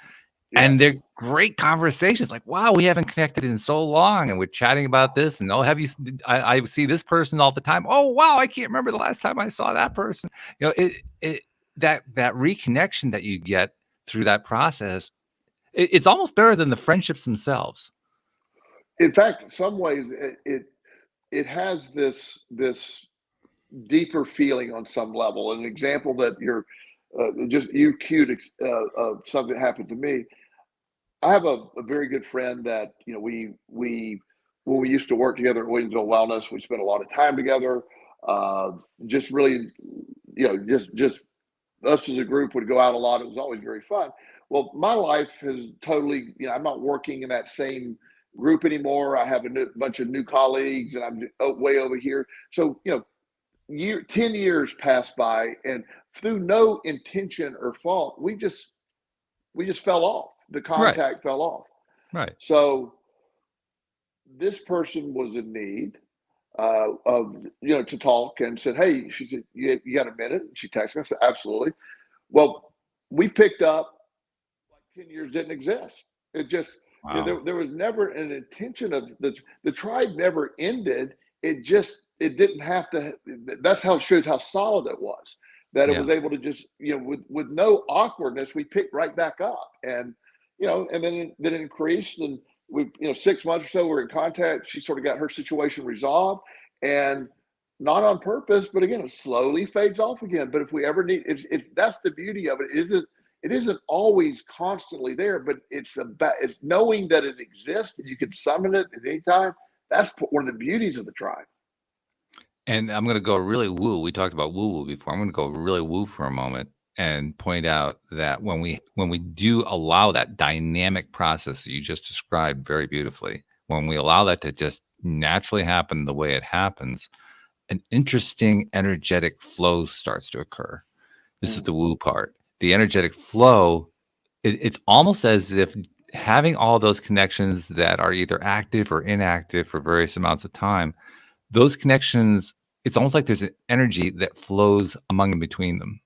And Yes. they're great conversations. Like, wow, we haven't connected in so long, and we're chatting about this. And have you? I see this person all the time. Oh, wow, I can't remember the last time I saw that person. That reconnection that you get through that process, it's almost better than the friendships themselves. In fact, in some ways, it has this deeper feeling on some level. An example that you cued something happened to me. I have a very good friend that we when we used to work together at Williamsville Wellness, we spent a lot of time together. Just really, just us as a group would go out a lot. It was always very fun. Well, my life has totally, I'm not working in that same group anymore. I have a bunch of new colleagues, and I'm way over here. So 10 years passed by, and through no intention or fault, we just fell off. The contact fell off. Right. So this person was in need of to talk, and said, "Hey," she said, "You got a minute?" She texted me. I said, "Absolutely." Well, we picked up like 10 years didn't exist. It just there was never an intention of the tribe never ended. It didn't have to. That's how it shows how solid it was. That it was able to just with no awkwardness, we picked right back up, and and then it increased, and we 6 months or so we're in contact. She sort of got her situation resolved, and not on purpose, but again, it slowly fades off again. But if we ever need, if that's the beauty of it, it isn't always constantly there, but it's knowing that it exists and you can summon it at any time. That's one of the beauties of the tribe. And I'm going to go really woo. We talked about woo woo before. I'm going to go really woo for a moment and point out that when we do allow that dynamic process that you just described very beautifully, when we allow that to just naturally happen the way it happens, an interesting energetic flow starts to occur. This is the woo part. The energetic flow, it's almost as if having all those connections that are either active or inactive for various amounts of time, those connections, it's almost like there's an energy that flows among and between them.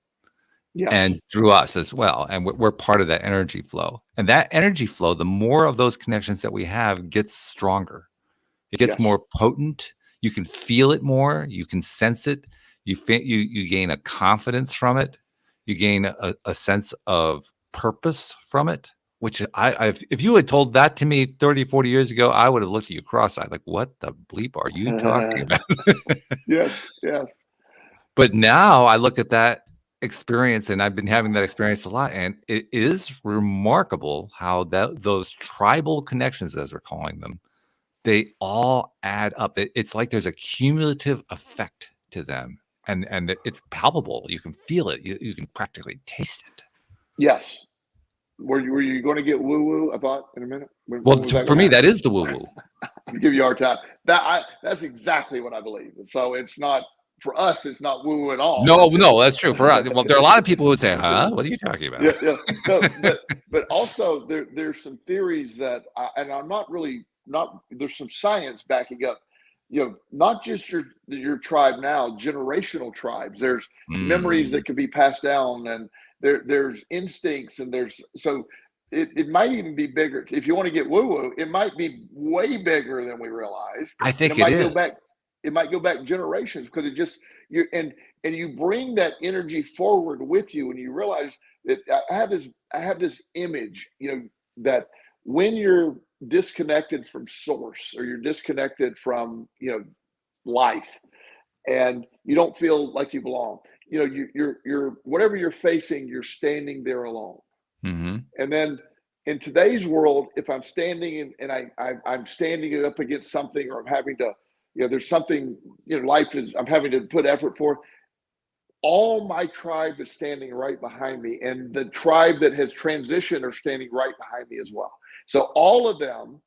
Yes. And through us as well. And we're part of that energy flow. And that energy flow, the more of those connections that we have, gets stronger. It gets more potent. You can feel it more. You can sense it. You gain a confidence from it. You gain a sense of purpose from it, which if you had told that to me 30, 40 years ago, I would have looked at you cross-eyed like, what the bleep are you talking about? Yes. But now I look at that experience, and I've been having that experience a lot, and it is remarkable how those tribal connections, as we're calling them, they all add up. It's like there's a cumulative effect to them, and it's palpable. You can feel it. You can practically taste it. Yes. Were you going to get woo woo? I thought in a minute. Well, for me, that is the woo woo. I'll give you our time. That's exactly what I believe. So it's not. For us, it's not woo at all. No, that's true for us. Well, there are a lot of people who would say, "Huh? What are you talking about?" Yeah. No, but also there's some theories that, and I'm not really not. There's some science backing up. Not just your tribe now, generational tribes. There's memories that can be passed down, and there's instincts, and it might even be bigger. If you want to get woo woo, it might be way bigger than we realize. I think it might go back. It might go back generations, because you bring that energy forward with you, and you realize that I have this image, that when you're disconnected from source, or you're disconnected from life, and you don't feel like you belong, you're whatever you're facing, you're standing there alone. Mm-hmm. And then in today's world, if I'm standing and I'm standing up against something, or I'm having to, there's something, life is, I'm having to put effort for, all my tribe is standing right behind me, and the tribe that has transitioned are standing right behind me as well. So all of them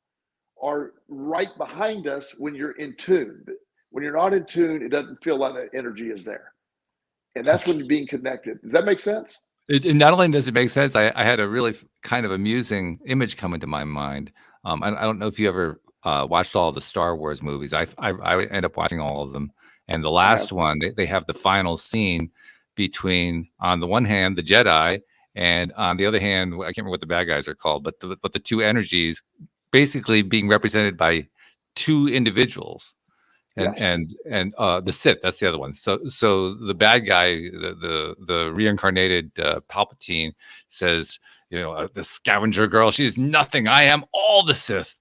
are right behind us when you're in tune. When you're not in tune, it doesn't feel like that energy is there. And that's when you're being connected. Does that make sense? It not only does it make sense, I had a really kind of amusing image come into my mind. I don't know if you ever watched all the Star Wars movies. I end up watching all of them, and the I have. last one they have the final scene between, on the one hand, the Jedi, and on the other hand, I can't remember what the bad guys are called, but the two energies basically being represented by two individuals. And Yes. the Sith, that's the other one. So the bad guy, the reincarnated Palpatine says, the scavenger girl, she's nothing. I am all the Sith.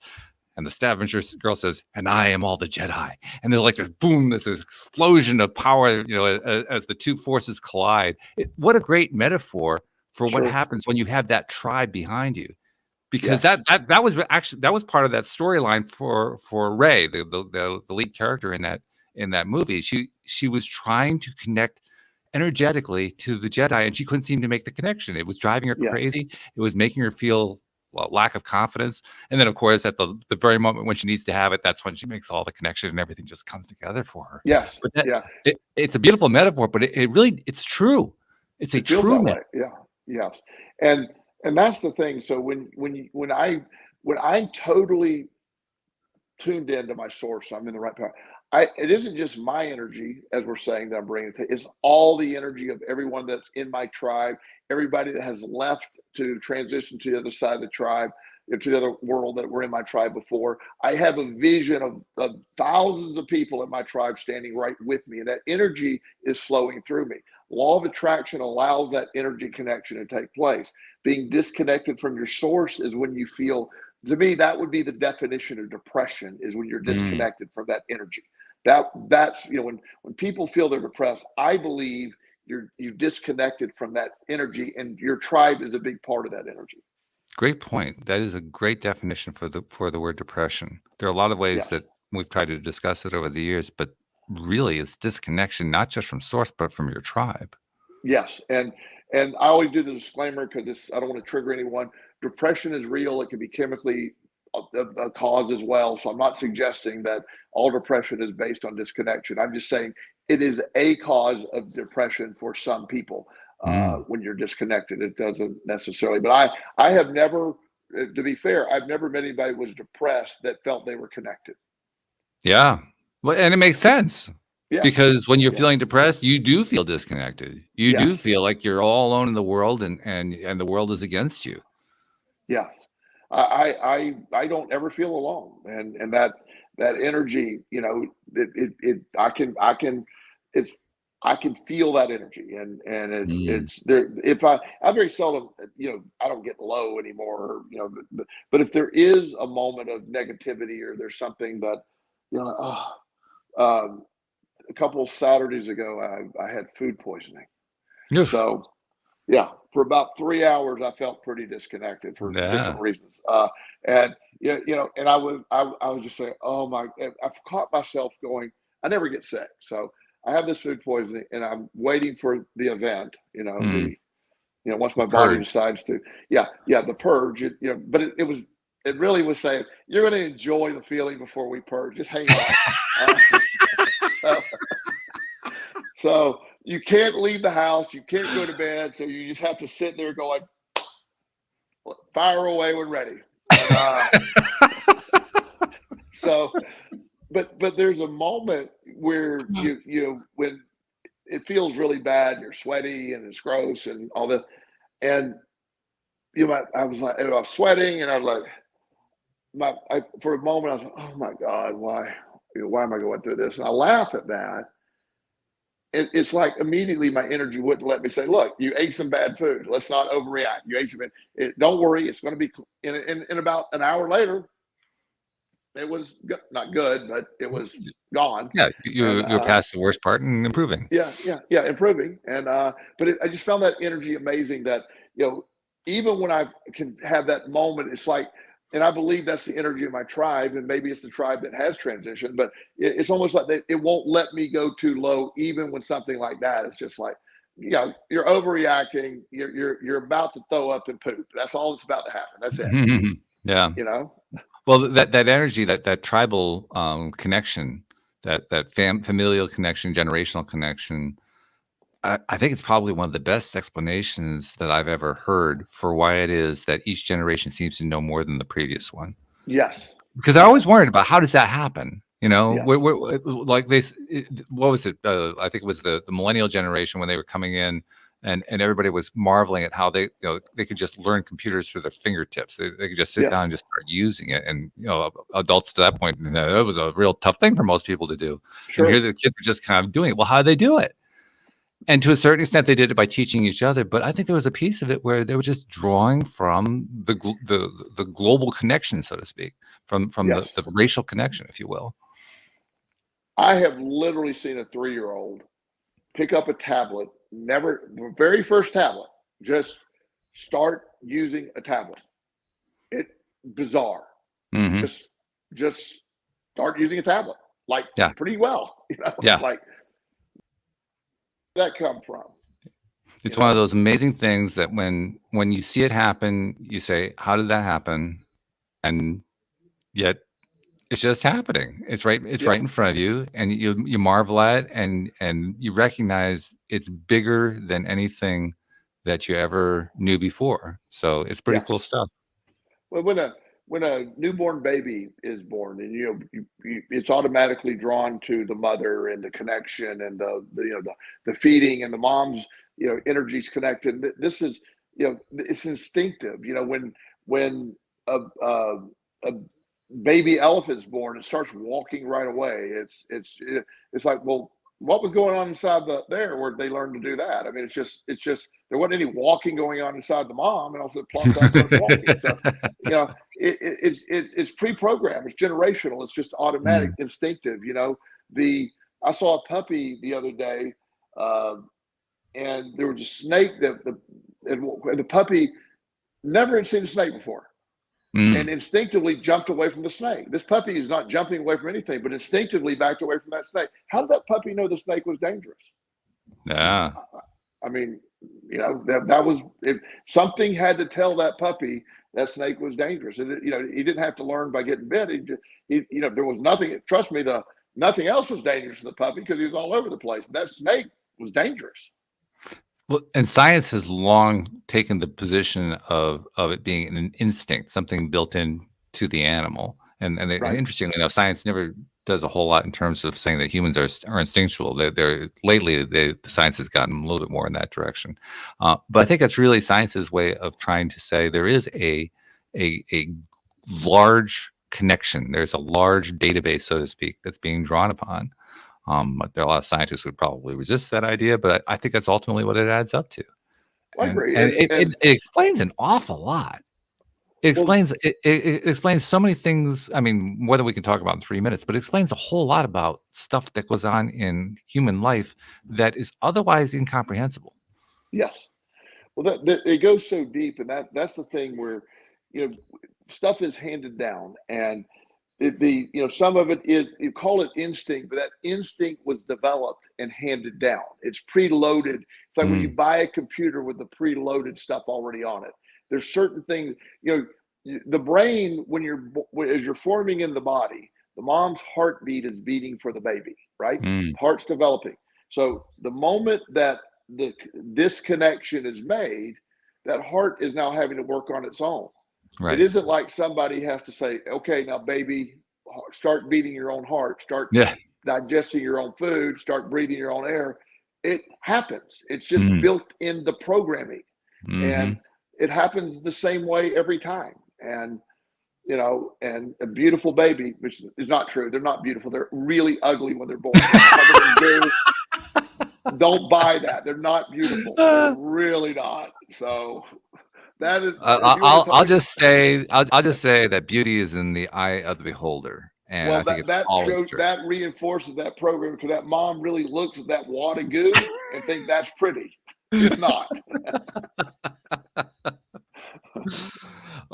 And the scavenger girl says, and I am all the Jedi. And there's like this boom, this explosion of power, as the two forces collide. What a great metaphor for what Sure. happens when you have that tribe behind you. Because Yes. that was actually, that was part of that storyline for Rey, the lead character in that movie. She was trying to connect energetically to the Jedi, and she couldn't seem to make the connection. It was driving her Yes. crazy. It was making her feel lack of confidence. And then, of course, at the very moment when she needs to have it, that's when she makes all the connection, and everything just comes together for her. Yes. But Yeah. it's a beautiful metaphor, but it really, it's true. It's a It feels true that way. metaphor. Yeah. Yes. And that's the thing. So when I totally tuned into my source, I'm in the right path. It isn't just my energy, as we're saying, that I'm bringing to, it's all the energy of everyone that's in my tribe, everybody that has left to transition to the other side of the tribe, to the other world that were in my tribe before. I have a vision of thousands of people in my tribe standing right with me, and that energy is flowing through me. Law of attraction allows that energy connection to take place. Being disconnected from your source is when you feel, to me, that would be the definition of depression, is when you're disconnected from that energy. That's when people feel they're depressed, I believe you've disconnected from that energy, and your tribe is a big part of that energy. Great point. That is a great definition for the word depression. There are a lot of ways Yes. that we've tried to discuss it over the years, but really it's disconnection, not just from source, but from your tribe. Yes, and I always do the disclaimer because I don't want to trigger anyone. Depression is real. It can be chemically a cause as well. So I'm not suggesting that all depression is based on disconnection. I'm just saying it is a cause of depression for some people. Mm. When you're disconnected, it doesn't necessarily. But I have never, to be fair, I've never met anybody who was depressed that felt they were connected. Yeah. Well, and it makes sense. Yeah. Because when you're Yeah. feeling depressed, you do feel disconnected. You do Yes. feel like you're all alone in the world, and the world is against you. Yeah. I don't ever feel alone, and that energy, I can it's I can feel that energy, and it's there. If I very seldom, I don't get low anymore, but if there is a moment of negativity, or there's something that, a couple Saturdays ago, I had food poisoning. Oof. So yeah, for about 3 hours, I felt pretty disconnected for Yeah. different reasons. And and I was just saying, oh my, I've caught myself going, I never get sick. So I have this food poisoning, and I'm waiting for the event, once my body Purge. decides to, the purge, but it really was saying, you're going to enjoy the feeling before we purge. Just hang on. So you can't leave the house, you can't go to bed, so you just have to sit there going, fire away when ready. And, so, but there's a moment where when it feels really bad, you're sweaty and it's gross and all that, and I was sweating, and I was like, for a moment I was like, oh my God, why am I going through this? And I laugh at that. It's like immediately my energy wouldn't let me say, look, you ate some bad food. Let's not overreact. You ate some bad. Don't worry. It's going to be in about an hour later. It was not good, but it was gone. Yeah, you're past the worst part and improving. Yeah, improving. And but I just found that energy amazing. That even when I can have that moment, it's like, and I believe that's the energy of my tribe, and maybe it's the tribe that has transitioned, but it's almost like it won't let me go too low, even when something like that. It's just like, you're overreacting. You're about to throw up and poop. That's all that's about to happen. That's it. Yeah. Well, that energy, that tribal connection, that familial connection, generational connection, I think it's probably one of the best explanations that I've ever heard for why it is that each generation seems to know more than the previous one. Yes. Because I always worried about how does that happen? You know, Yes. like what was it? I think it was the millennial generation when they were coming in, and everybody was marveling at how they, they could just learn computers through their fingertips. They could just sit down and just start using it. And adults to that point, it was a real tough thing for most people to do. Sure. And here the kids are just kind of doing it. Well, how do they do it? And to a certain extent, they did it by teaching each other. But I think there was a piece of it where they were just drawing from the global connection, so to speak, from Yes. the racial connection, if you will. I have literally seen a 3-year-old pick up a tablet, the very first tablet, just start using a tablet. Bizarre. Mm-hmm. Just start using a tablet, like pretty well. Yeah. It's like, where did that come from? It's one of those amazing things that when you see it happen, you say, how did that happen? And yet it's just happening. It's right in front of you, and you marvel at it, and you recognize it's bigger than anything that you ever knew before. So it's pretty cool stuff. Well, when a newborn baby is born, and it's automatically drawn to the mother and the connection and the feeding and the mom's energy's connected. This is it's instinctive. When a baby elephant's born, it starts walking right away. It's like, well, what was going on inside there where they learned to do that? I mean, it's just there wasn't any walking going on inside the mom, and also it plopped out and starts walking. So it's pre-programmed, it's generational, it's just automatic, instinctive. I saw a puppy the other day, and there was a snake and the puppy never had seen a snake before. And instinctively jumped away from the snake. This puppy is not jumping away from anything, but instinctively backed away from that snake. How did that puppy know the snake was dangerous? Yeah. I mean, that was, if something had to tell that puppy that snake was dangerous. And he didn't have to learn by getting bit. There was nothing. Trust me, nothing else was dangerous to the puppy because he was all over the place. That snake was dangerous. Well, and science has long taken the position of it being an instinct, something built in to the animal. And interestingly enough, science never does a whole lot in terms of saying that humans are instinctual. Lately, the science has gotten a little bit more in that direction. But I think that's really science's way of trying to say there is a large connection. There's a large database, so to speak, that's being drawn upon. There are a lot of scientists who would probably resist that idea, but I think that's ultimately what it adds up to. I agree. And it explains an awful lot. It explains so many things. I mean, whether we can talk about in 3 minutes, but it explains a whole lot about stuff that goes on in human life that is otherwise incomprehensible. Yes. Well, it goes so deep, and that's the thing where, stuff is handed down, and some of it is, you call it instinct, but that instinct was developed and handed down. It's preloaded. It's like when you buy a computer with the preloaded stuff already on it. There's certain things, the brain, as you're forming in the body, the mom's heartbeat is beating for the baby, right? Heart's developing. So the moment that the disconnection is made, that heart is now having to work on its own. Right. It isn't like somebody has to say, okay, now baby, start beating your own heart, start digesting your own food, start breathing your own air. It happens. It's just built in the programming. And it happens the same way every time. And, and a beautiful baby, which is not true. They're not beautiful. They're really ugly when they're born. Don't buy that. They're not beautiful. They're really not. So that is. I'll just say that beauty is in the eye of the beholder, and I think that reinforces that program, because that mom really looks at that wad of goo and thinks that's pretty. It's not.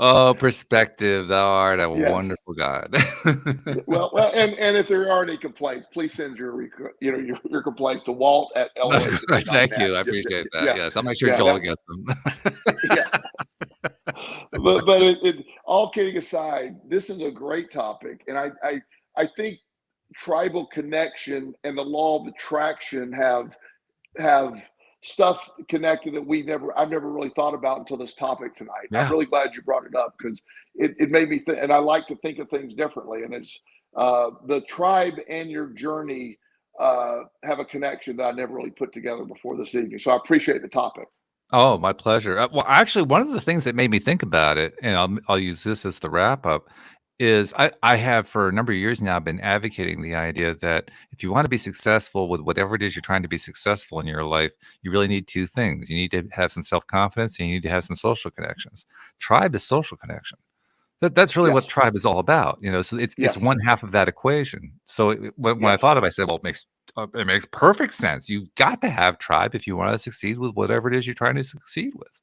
Oh, perspective! Thou art a wonderful God. well, and if there are any complaints, please send your complaints to Walt at LA. Thank you, I appreciate that. Yeah. Yes, I'll make sure Joel gets them. But it, all kidding aside, this is a great topic, and I think tribal connection and the law of attraction have stuff connected that I've never really thought about until this topic tonight. Yeah. I'm really glad you brought it up because it made me think, and I like to think of things differently. And it's the tribe and your journey have a connection that I never really put together before this evening. So I appreciate the topic. Oh, my pleasure. Well, actually, one of the things that made me think about it, and I'll use this as the wrap up, is I have for a number of years now been advocating the idea that if you want to be successful with whatever it is you're trying to be successful in your life, you really need two things. You need to have some self-confidence and you need to have some social connections. Tribe is social connection. That's really what Yes. tribe is all about, so it's Yes. one half of that equation. So when I Yes. thought of it, I said, well, it makes perfect sense. You've got to have tribe if you want to succeed with whatever it is you're trying to succeed with.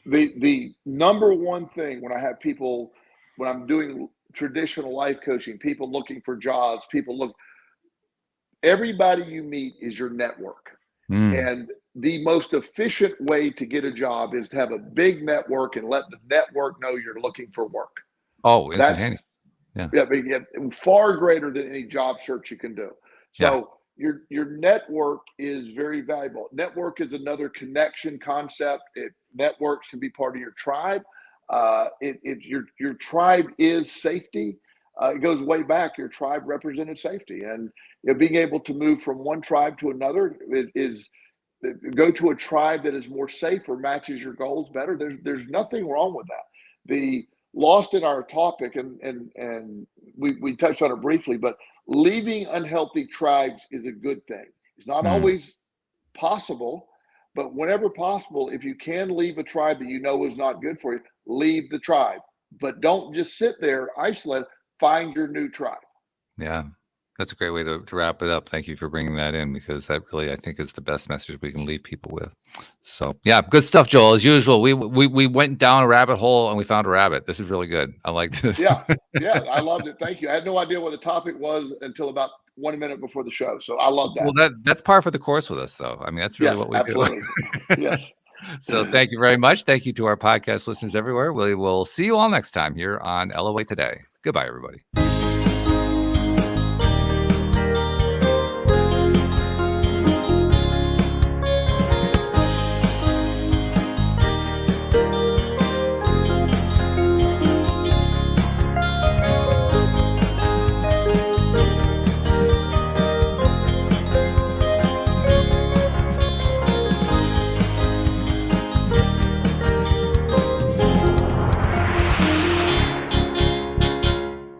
The number one thing when I have people, when I'm doing traditional life coaching, people looking for jobs, everybody you meet is your network. And the most efficient way to get a job is to have a big network and let the network know you're looking for work. Oh, instantaneous. Far greater than any job search you can do. So your network is very valuable. Network is another connection concept. Networks can be part of your tribe. Your tribe is safety. It goes way back. Your tribe represented safety, and being able to move from one tribe to another go to a tribe that is more safe or matches your goals better. There's nothing wrong with that. The lost in our topic, and we touched on it briefly, but leaving unhealthy tribes is a good thing. It's not always possible, but whenever possible, if you can leave a tribe that you know is not good for you, leave the tribe. But don't just sit there isolated. Find your new tribe. Yeah, that's a great way to wrap it up. Thank you for bringing that in, because that really, I think, is the best message we can leave people with. So yeah, good stuff, Joel. As usual, we went down a rabbit hole and we found a rabbit. This is really good. I like this. Yeah, I loved it. Thank you. I had no idea what the topic was until about 1 minute before the show. So I love that. Well, that's par for the course with us, though. I mean, that's really what we do. Yes. So thank you very much. Thank you to our podcast listeners everywhere. We will see you all next time here on LOA Today. Goodbye, everybody.